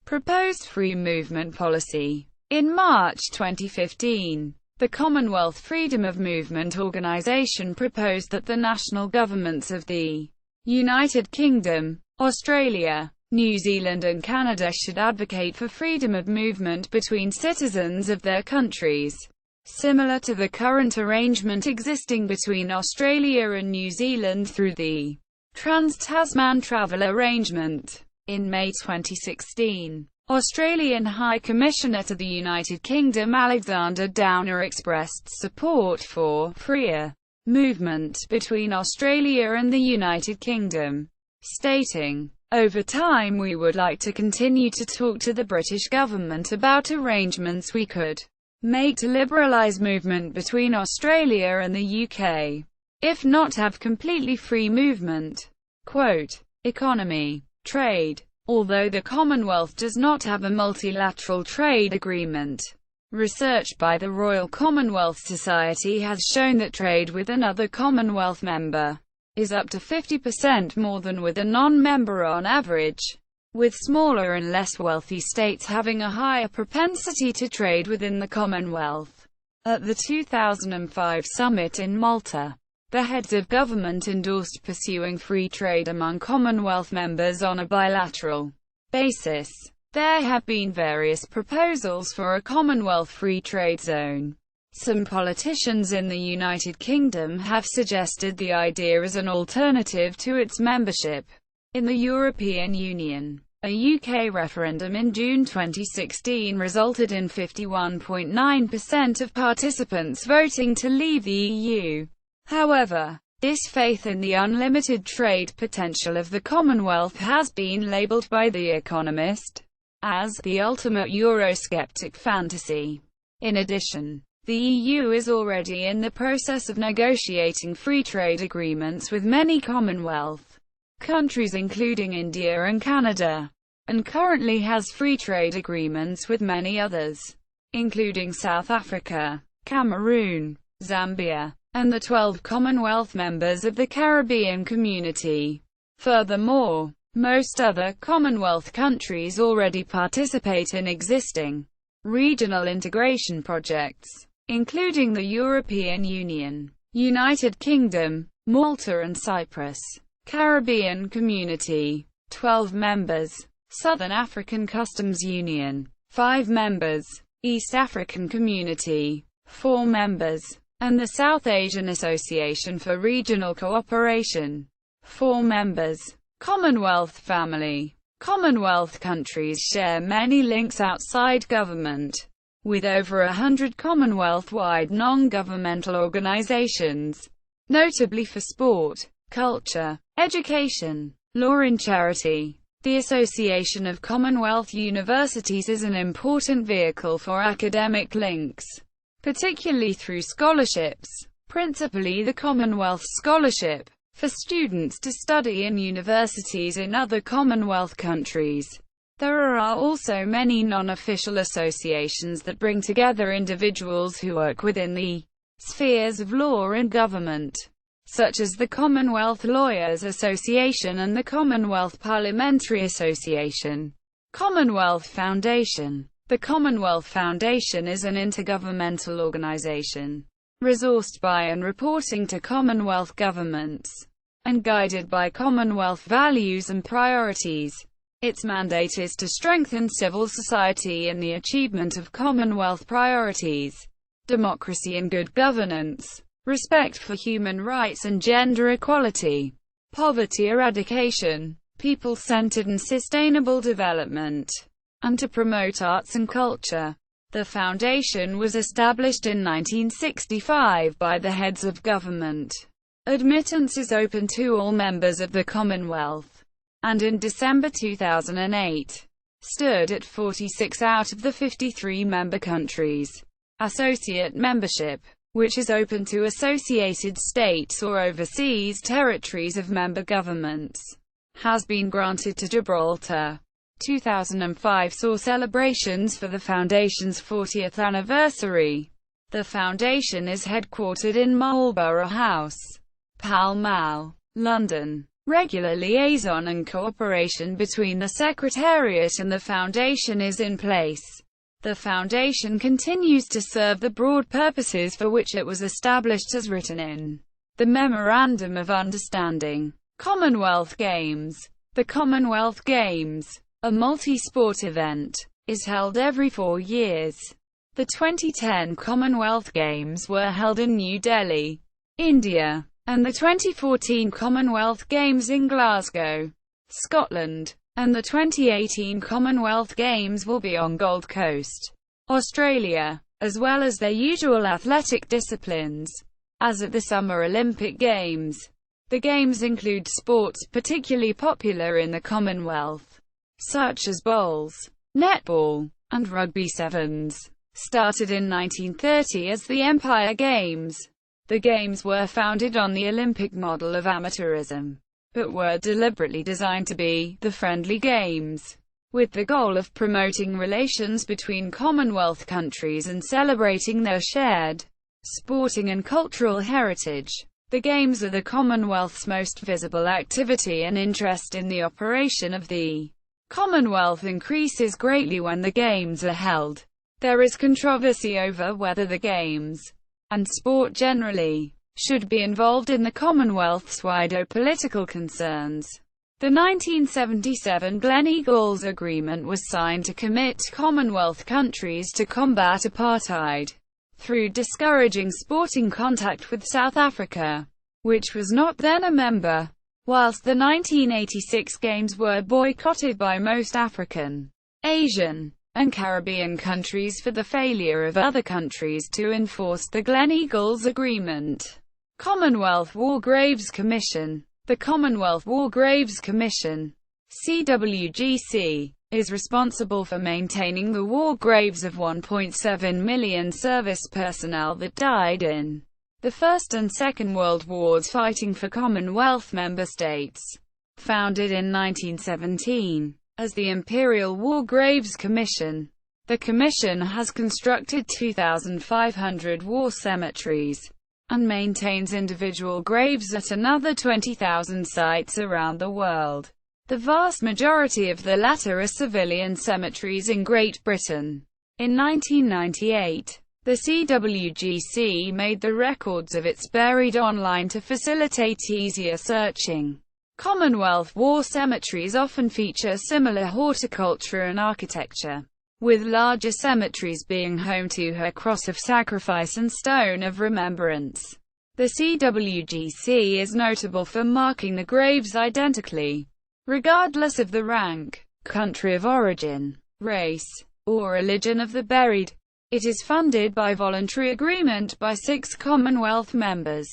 Proposed free movement policy. In March 2015, the Commonwealth Freedom of Movement Organisation proposed that the national governments of the United Kingdom, Australia, New Zealand and Canada should advocate for freedom of movement between citizens of their countries, similar to the current arrangement existing between Australia and New Zealand through the Trans-Tasman Travel Arrangement. In May 2016, Australian High Commissioner to the United Kingdom Alexander Downer expressed support for freer movement between Australia and the United Kingdom, stating, "Over time we would like to continue to talk to the British government about arrangements we could make to liberalise movement between Australia and the UK, if not have completely free movement." Quote, economy, trade. Although the Commonwealth does not have a multilateral trade agreement, research by the Royal Commonwealth Society has shown that trade with another Commonwealth member is up to 50% more than with a non-member on average, with smaller and less wealthy states having a higher propensity to trade within the Commonwealth. At the 2005 summit in Malta, the heads of government endorsed pursuing free trade among Commonwealth members on a bilateral basis. There have been various proposals for a Commonwealth free trade zone. Some politicians in the United Kingdom have suggested the idea as an alternative to its membership in the European Union. A UK referendum in June 2016 resulted in 51.9% of participants voting to leave the EU. However, this faith in the unlimited trade potential of the Commonwealth has been labelled by The Economist as the ultimate Eurosceptic fantasy. In addition, the EU is already in the process of negotiating free trade agreements with many Commonwealth countries including India and Canada, and currently has free trade agreements with many others, including South Africa, Cameroon, Zambia, and the 12 Commonwealth members of the Caribbean Community. Furthermore, most other Commonwealth countries already participate in existing regional integration projects, including the European Union, United Kingdom, Malta and Cyprus. Caribbean Community, 12 members. Southern African Customs Union, 5 members. East African Community, 4 members. And the South Asian Association for Regional Cooperation, 4 members. Commonwealth Family. Commonwealth countries share many links outside government, with over 100 Commonwealth-wide non-governmental organisations, notably for sport, culture, education, law and charity. The Association of Commonwealth Universities is an important vehicle for academic links, particularly through scholarships, principally the Commonwealth Scholarship, for students to study in universities in other Commonwealth countries. There are also many non-official associations that bring together individuals who work within the spheres of law and government, such as the Commonwealth Lawyers Association and the Commonwealth Parliamentary Association. Commonwealth Foundation. The Commonwealth Foundation is an intergovernmental organisation, resourced by and reporting to Commonwealth governments, and guided by Commonwealth values and priorities. Its mandate is to strengthen civil society in the achievement of Commonwealth priorities: democracy and good governance, respect for human rights and gender equality, poverty eradication, people-centered and sustainable development, and to promote arts and culture. The foundation was established in 1965 by the heads of government. Admittance is open to all members of the Commonwealth, and in December 2008, stood at 46 out of the 53 member countries. Associate membership, which is open to associated states or overseas territories of member governments, has been granted to Gibraltar. 2005 saw celebrations for the Foundation's 40th anniversary. The Foundation is headquartered in Marlborough House, Pall Mall, London. Regular liaison and cooperation between the Secretariat and the Foundation is in place. The Foundation continues to serve the broad purposes for which it was established as written in the Memorandum of Understanding. Commonwealth Games. The Commonwealth Games, a multi-sport event, is held every 4 years. The 2010 Commonwealth Games were held in New Delhi, India, and the 2014 Commonwealth Games in Glasgow, Scotland, and the 2018 Commonwealth Games will be on Gold Coast, Australia, as well as their usual athletic disciplines, as at the Summer Olympic Games. The Games include sports particularly popular in the Commonwealth, such as bowls, netball, and rugby sevens. Started in 1930 as the Empire Games, the Games were founded on the Olympic model of amateurism, but were deliberately designed to be the friendly games, with the goal of promoting relations between Commonwealth countries and celebrating their shared sporting and cultural heritage. The Games are the Commonwealth's most visible activity, and interest in the operation of the Commonwealth increases greatly when the Games are held. There is controversy over whether the Games, and sport generally, should be involved in the Commonwealth's wider political concerns. The 1977 Gleneagles Agreement was signed to commit Commonwealth countries to combat apartheid through discouraging sporting contact with South Africa, which was not then a member, whilst the 1986 Games were boycotted by most African, Asian, and Caribbean countries for the failure of other countries to enforce the Gleneagles Agreement. Commonwealth War Graves Commission. The Commonwealth War Graves Commission, CWGC, is responsible for maintaining the war graves of 1.7 million service personnel that died in the First and Second World Wars fighting for Commonwealth member states. Founded in 1917 as the Imperial War Graves Commission, the Commission has constructed 2,500 war cemeteries and maintains individual graves at another 20,000 sites around the world. The vast majority of the latter are civilian cemeteries in Great Britain. In 1998, the CWGC made the records of its buried online to facilitate easier searching. Commonwealth war cemeteries often feature similar horticulture and architecture, with larger cemeteries being home to her cross of sacrifice and stone of remembrance. The CWGC is notable for marking the graves identically, regardless of the rank, country of origin, race, or religion of the buried. It is funded by voluntary agreement by 6 Commonwealth members,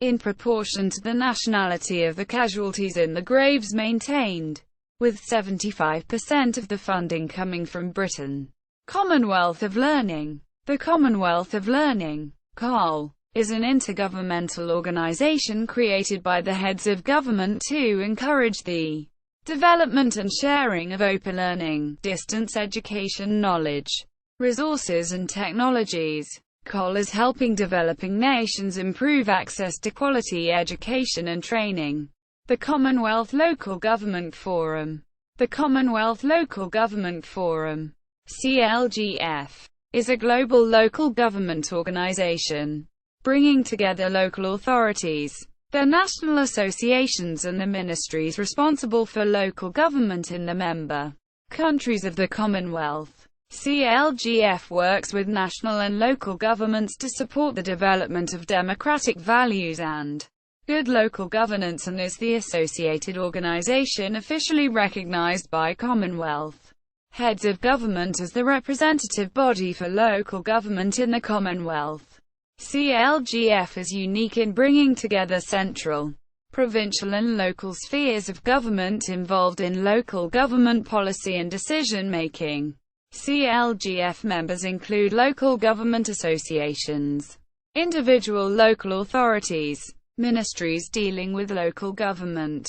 in proportion to the nationality of the casualties in the graves maintained, with 75% of the funding coming from Britain. Commonwealth of Learning. The Commonwealth of Learning, COL, is an intergovernmental organisation created by the heads of government to encourage the development and sharing of open learning, distance education, knowledge, resources and technologies. COL is helping developing nations improve access to quality education and training. The Commonwealth Local Government Forum. The Commonwealth Local Government Forum, CLGF, is a global local government organisation, bringing together local authorities, their national associations and the ministries responsible for local government in the member countries of the Commonwealth. CLGF works with national and local governments to support the development of democratic values and good local governance, and is the associated organisation officially recognised by Commonwealth heads of government as the representative body for local government in the Commonwealth. CLGF is unique in bringing together central, provincial and local spheres of government involved in local government policy and decision-making. CLGF members include local government associations, individual local authorities, ministries dealing with local government,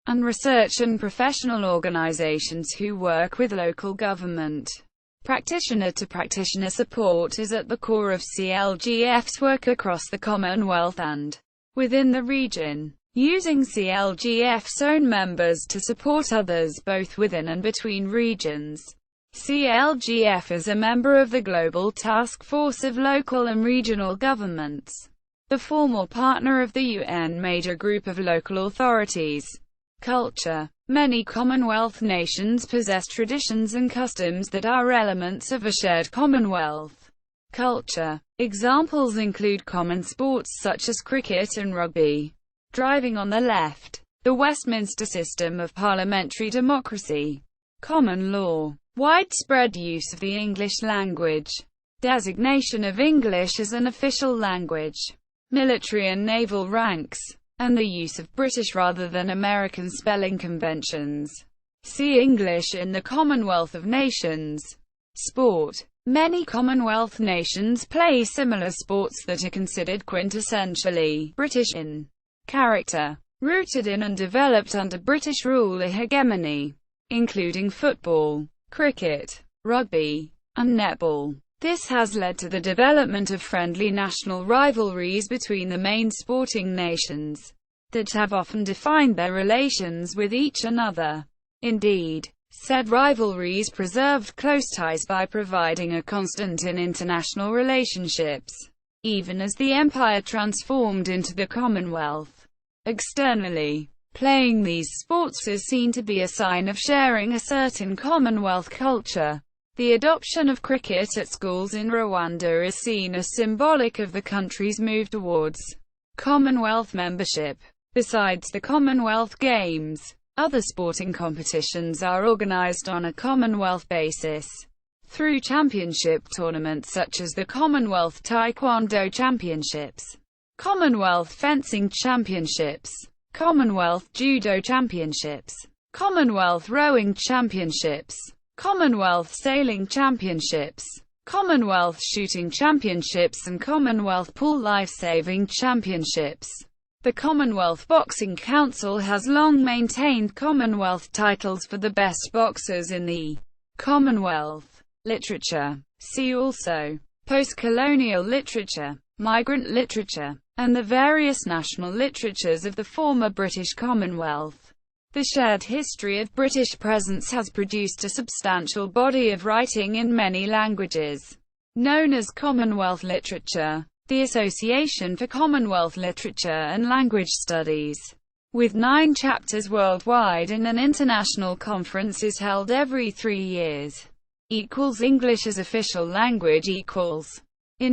and research and professional organizations who work with local government. Practitioner-to-practitioner support is at the core of CLGF's work across the Commonwealth and within the region, using CLGF's own members to support others both within and between regions. CLGF is a member of the Global Task Force of Local and Regional Governments, the formal partner of the UN Major Group of Local Authorities. Culture. Many Commonwealth nations possess traditions and customs that are elements of a shared Commonwealth culture. Examples include common sports such as cricket and rugby, driving on the left, the Westminster system of parliamentary democracy, common law, widespread use of the English language, designation of English as an official language, military and naval ranks, and the use of British rather than American spelling conventions. See English in the Commonwealth of Nations. Sport. Many Commonwealth nations play similar sports that are considered quintessentially British in character, rooted in and developed under British rule or hegemony, including football, cricket, rugby, and netball. This has led to the development of friendly national rivalries between the main sporting nations that have often defined their relations with each another. Indeed, said rivalries preserved close ties by providing a constant in international relationships, even as the empire transformed into the Commonwealth. Externally, playing these sports is seen to be a sign of sharing a certain Commonwealth culture. The adoption of cricket at schools in Rwanda is seen as symbolic of the country's move towards Commonwealth membership. Besides the Commonwealth Games, other sporting competitions are organized on a Commonwealth basis through championship tournaments such as the Commonwealth Taekwondo Championships, Commonwealth Fencing Championships, Commonwealth Judo Championships, Commonwealth Rowing Championships, Commonwealth Sailing Championships, Commonwealth Shooting Championships and Commonwealth Pool Life-Saving Championships. The Commonwealth Boxing Council has long maintained Commonwealth titles for the best boxers in the Commonwealth. Literature. See also post-colonial literature, migrant literature, and the various national literatures of the former British Commonwealth. The shared history of British presence has produced a substantial body of writing in many languages, known as Commonwealth literature, the Association for Commonwealth Literature and Language Studies, with 9 chapters worldwide and an international conference is held every 3 years. English as official language. In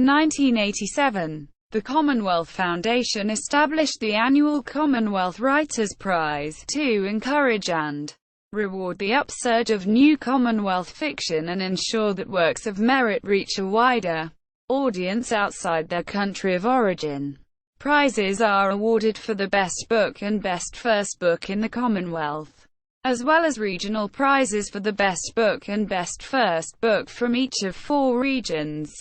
1987, the Commonwealth Foundation established the annual Commonwealth Writers' Prize to encourage and reward the upsurge of new Commonwealth fiction and ensure that works of merit reach a wider audience outside their country of origin. Prizes are awarded for the best book and best first book in the Commonwealth, as well as regional prizes for the best book and best first book from each of 4 regions.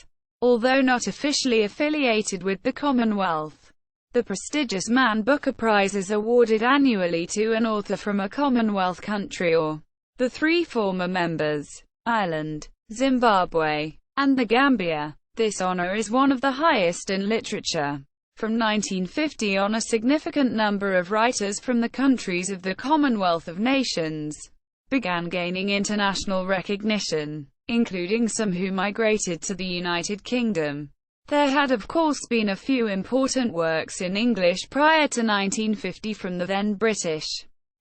Although not officially affiliated with the Commonwealth, the prestigious Man Booker Prize is awarded annually to an author from a Commonwealth country or the 3 former members, Ireland, Zimbabwe, and the Gambia. This honor is one of the highest in literature. From 1950 on, a significant number of writers from the countries of the Commonwealth of Nations began gaining international recognition, including some who migrated to the United Kingdom. There had of course been a few important works in English prior to 1950 from the then British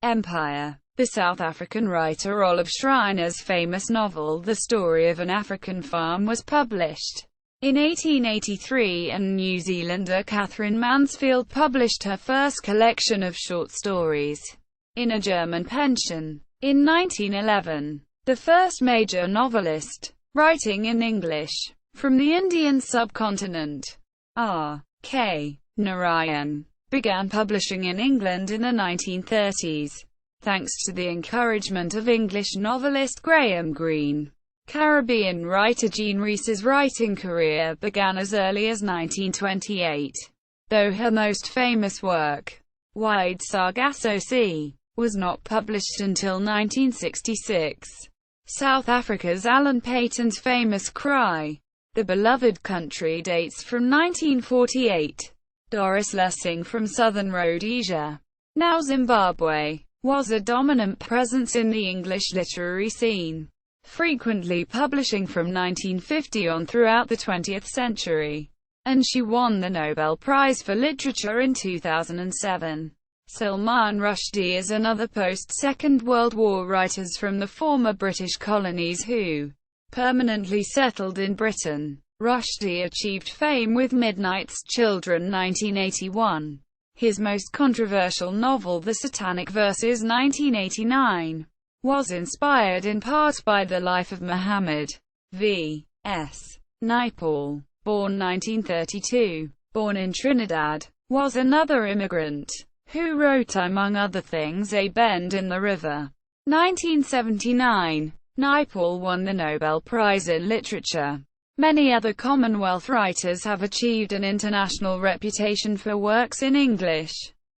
Empire. The South African writer Olive Schreiner's famous novel The Story of an African Farm was published in 1883, and New Zealander Catherine Mansfield published her first collection of short stories in a German pension. In 1911, the first major novelist, writing in English, from the Indian subcontinent. R.K. Narayan began publishing in England in the 1930s, thanks to the encouragement of English novelist Graham Greene. Caribbean writer Jean Rhys's writing career began as early as 1928, though her most famous work, Wide Sargasso Sea, was not published until 1966. South Africa's Alan Paton's famous Cry, The Beloved Country, dates from 1948. Doris Lessing from southern Rhodesia, now Zimbabwe, was a dominant presence in the English literary scene, frequently publishing from 1950 on throughout the 20th century, and she won the Nobel Prize for Literature in 2007. Salman Rushdie is another post-Second World War writers from the former British colonies who permanently settled in Britain. Rushdie achieved fame with Midnight's Children 1981. His most controversial novel, The Satanic Verses 1989, was inspired in part by the life of Muhammad V. S. Naipaul, born 1932, born in Trinidad, was another immigrant, who wrote among other things A Bend in the River. 1979, Naipaul won the Nobel Prize in Literature. Many other Commonwealth writers have achieved an international reputation for works in English,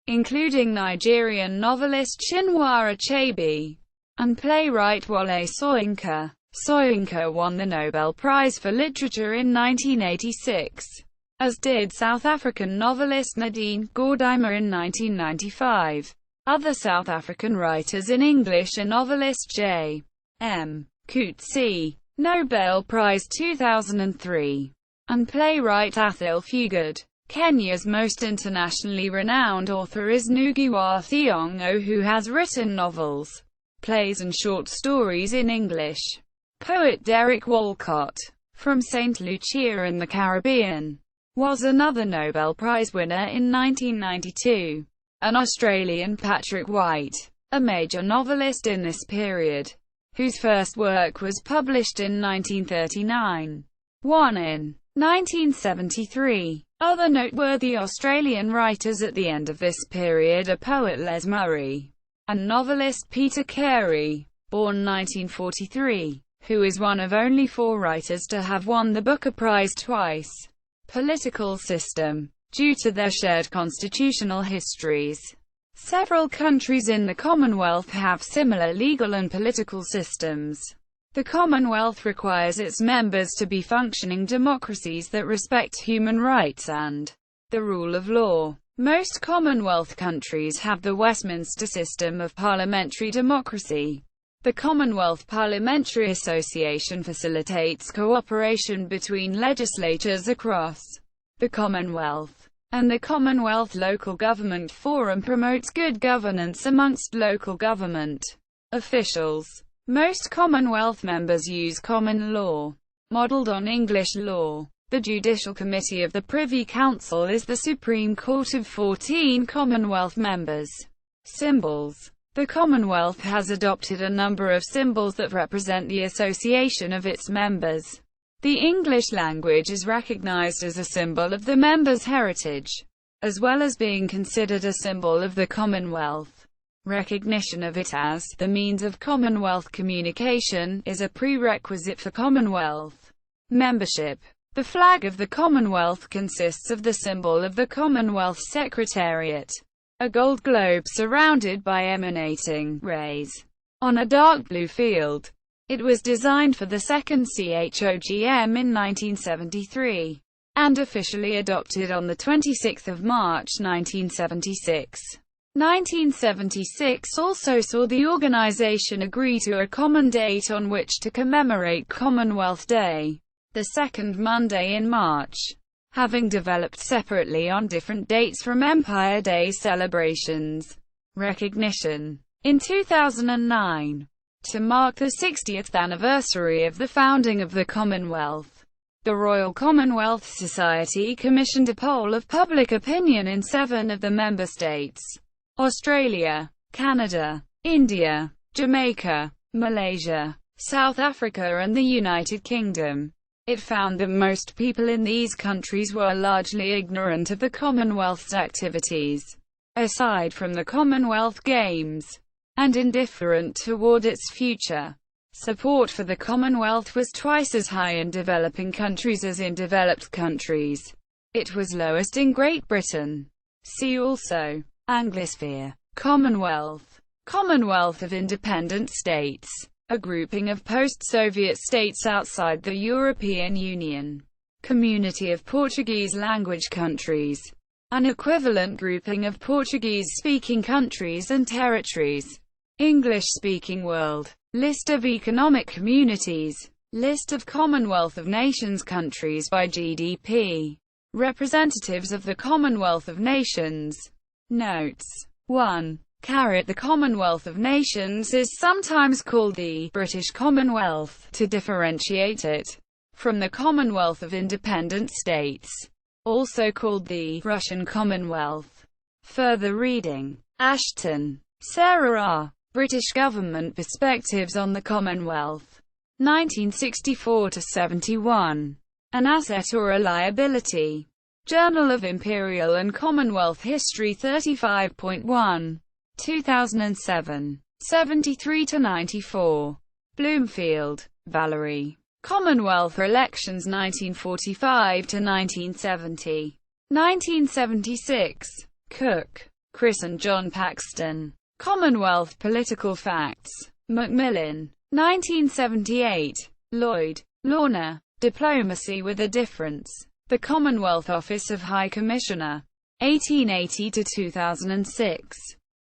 including Nigerian novelist Chinua Achebe and playwright Wole Soyinka. Soyinka won the Nobel Prize for Literature in 1986, as did South African novelist Nadine Gordimer in 1995. Other South African writers in English are novelist J. M. Coetzee, Nobel Prize 2003, and playwright Athil Fugard. Kenya's most internationally renowned author is Ngugi wa Thiong'o, who has written novels, plays and short stories in English. Poet Derek Walcott, from St. Lucia in the Caribbean, was another Nobel Prize winner in 1992. An Australian Patrick White, a major novelist in this period, whose first work was published in 1939, won in 1973. Other noteworthy Australian writers at the end of this period are poet Les Murray and novelist Peter Carey, born 1943, who is one of only 4 writers to have won the Booker Prize twice. Political system. Due to their shared constitutional histories, several countries in the Commonwealth have similar legal and political systems. The Commonwealth requires its members to be functioning democracies that respect human rights and the rule of law. Most Commonwealth countries have the Westminster system of parliamentary democracy. The Commonwealth Parliamentary Association facilitates cooperation between legislatures across the Commonwealth, and the Commonwealth Local Government Forum promotes good governance amongst local government officials. Most Commonwealth members use common law, modelled on English law. The Judicial Committee of the Privy Council is the Supreme Court of 14 Commonwealth members. Symbols. The Commonwealth has adopted a number of symbols that represent the association of its members. The English language is recognized as a symbol of the members' heritage, as well as being considered a symbol of the Commonwealth. Recognition of it as the means of Commonwealth communication is a prerequisite for Commonwealth membership. The flag of the Commonwealth consists of the symbol of the Commonwealth Secretariat, a gold globe surrounded by emanating rays on a dark blue field. It was designed for the second CHOGM in 1973, and officially adopted on 26 March 1976. 1976 also saw the organisation agree to a common date on which to commemorate Commonwealth Day, the second Monday in March, having developed separately on different dates from Empire Day celebrations. Recognition. In 2009, to mark the 60th anniversary of the founding of the Commonwealth, the Royal Commonwealth Society commissioned a poll of public opinion in 7 of the member states: Australia, Canada, India, Jamaica, Malaysia, South Africa and the United Kingdom. It found that most people in these countries were largely ignorant of the Commonwealth's activities, aside from the Commonwealth Games, and indifferent toward its future. Support for the Commonwealth was twice as high in developing countries as in developed countries. It was lowest in Great Britain. See also Anglosphere. Commonwealth. Commonwealth of Independent States. A grouping of post-Soviet states outside the European Union. Community of Portuguese-language countries. An equivalent grouping of Portuguese-speaking countries and territories. English-speaking world. List of economic communities. List of Commonwealth of Nations countries by GDP. Representatives of the Commonwealth of Nations. Notes. 1. The Commonwealth of Nations is sometimes called the British Commonwealth, to differentiate it from the Commonwealth of Independent States, also called the Russian Commonwealth. Further reading. Ashton, Sarah R. British Government Perspectives on the Commonwealth. 1964-71. An Asset or a Liability. Journal of Imperial and Commonwealth History 35.1. 2007. 73-94. Bloomfield, Valerie. Commonwealth Elections 1945-1970. 1976. Cook, Chris and John Paxton. Commonwealth Political Facts. Macmillan. 1978. Lloyd, Lorna. Diplomacy with a Difference. The Commonwealth Office of High Commissioner. 1880-2006.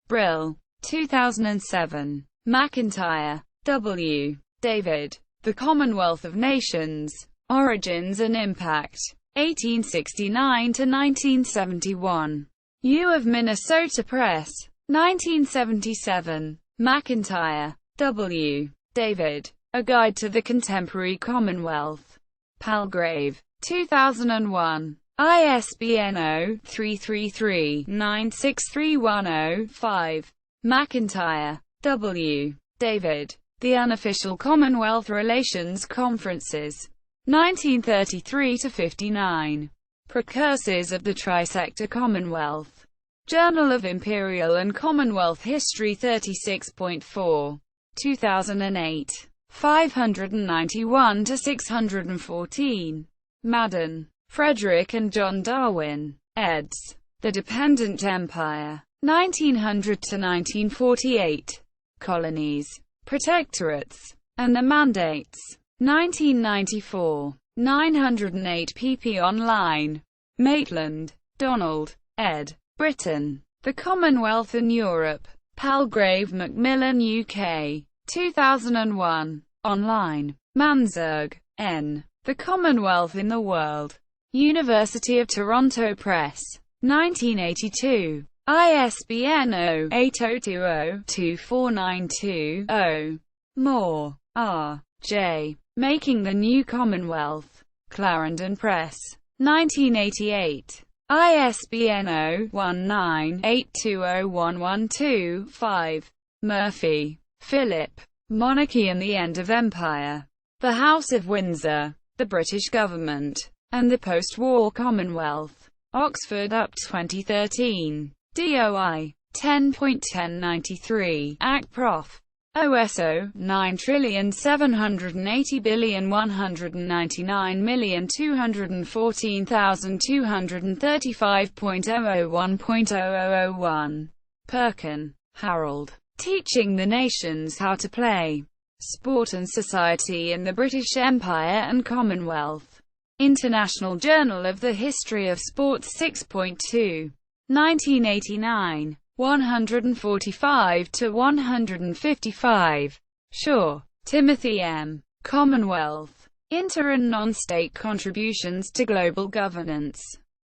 Brill. 2007. McIntyre, W. David. The Commonwealth of Nations. Origins and Impact. 1869-1971. U of Minnesota Press. 1977. McIntyre, W. David. A Guide to the Contemporary Commonwealth. Palgrave. 2001. ISBN 0-333-96310-5. McIntyre, W. David. The Unofficial Commonwealth Relations Conferences. 1933-59. Precursors of the Trisector Commonwealth. Journal of Imperial and Commonwealth History 36.4. 2008. 591-614. Madden, Frederick and John Darwin, eds. The Dependent Empire. 1900-1948. Colonies, Protectorates, and the Mandates. 1994. 908 pp. Online. Maitland, Donald, ed. Britain, The Commonwealth in Europe. Palgrave Macmillan UK. 2001. Online. Manzurg, N. The Commonwealth in the World. University of Toronto Press. 1982. ISBN 0-8020-24920-0. Moore, R. J. Making the New Commonwealth. Clarendon Press. 1988. ISBN 0-19-820112-5. Murphy, Philip. Monarchy and the End of Empire. The House of Windsor. The British Government. And the Post-War Commonwealth. Oxford UP 2013. DOI 10.1093. Act Prof. OSO 9,780,119,214,235.001.0001. Perkin, Harold. Teaching the Nations How to Play Sport and Society in the British Empire and Commonwealth. International Journal of the History of Sport 6.2. 1989. 145-155. Shaw, Timothy M. Commonwealth. Inter- and Non-State Contributions to Global Governance.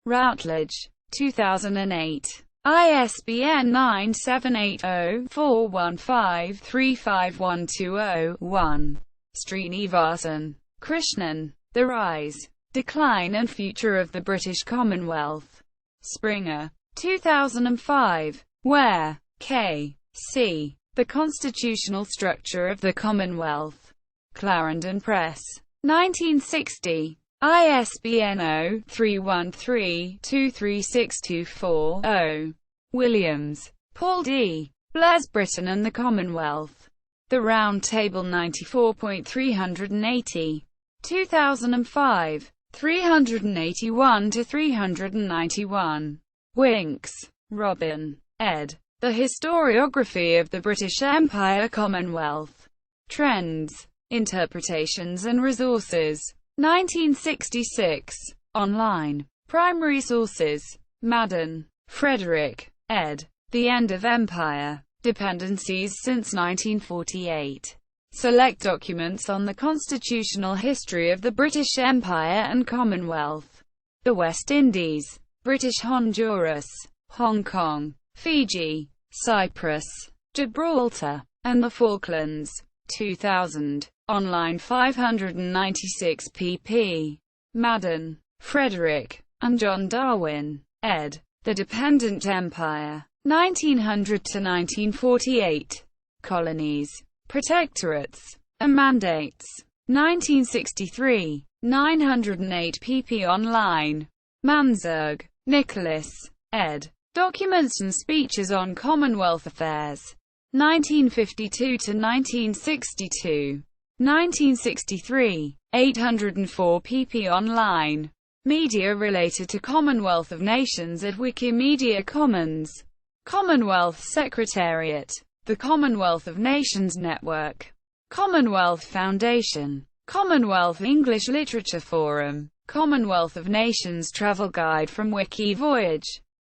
Routledge. 2008. ISBN 978-0-415-35120-1. Srinivasan, Krishnan. The Rise, Decline and Future of the British Commonwealth. Springer. 2005. Ware, K. C. The Constitutional Structure of the Commonwealth. Clarendon Press. 1960. ISBN 0-313-23624-0. Williams, Paul D. Blair's Britain and the Commonwealth. The Round Table 94.380. 2005. 381-391. Winks, Robin, ed. The Historiography of the British Empire Commonwealth. Trends, Interpretations and Resources. 1966. Online. Primary sources. Madden, Frederick, ed. The End of Empire. Dependencies since 1948. Select documents on the constitutional history of the British Empire and Commonwealth. The West Indies, British Honduras, Hong Kong, Fiji, Cyprus, Gibraltar, and the Falklands. 2000. Online 596 pp. Madden, Frederick, and John Darwin, ed. The Dependent Empire. 1900 to 1948. Colonies, Protectorates, and Mandates. 1963. 908 pp. Online. Manzurg, Nicholas, ed. Documents and Speeches on Commonwealth Affairs. 1952 to 1962. 1963. 804 pp. Online. Media related to Commonwealth of Nations at Wikimedia Commons. Commonwealth Secretariat. The Commonwealth of Nations Network. Commonwealth Foundation. Commonwealth English Literature Forum. Commonwealth of Nations Travel Guide from Wiki Voyage.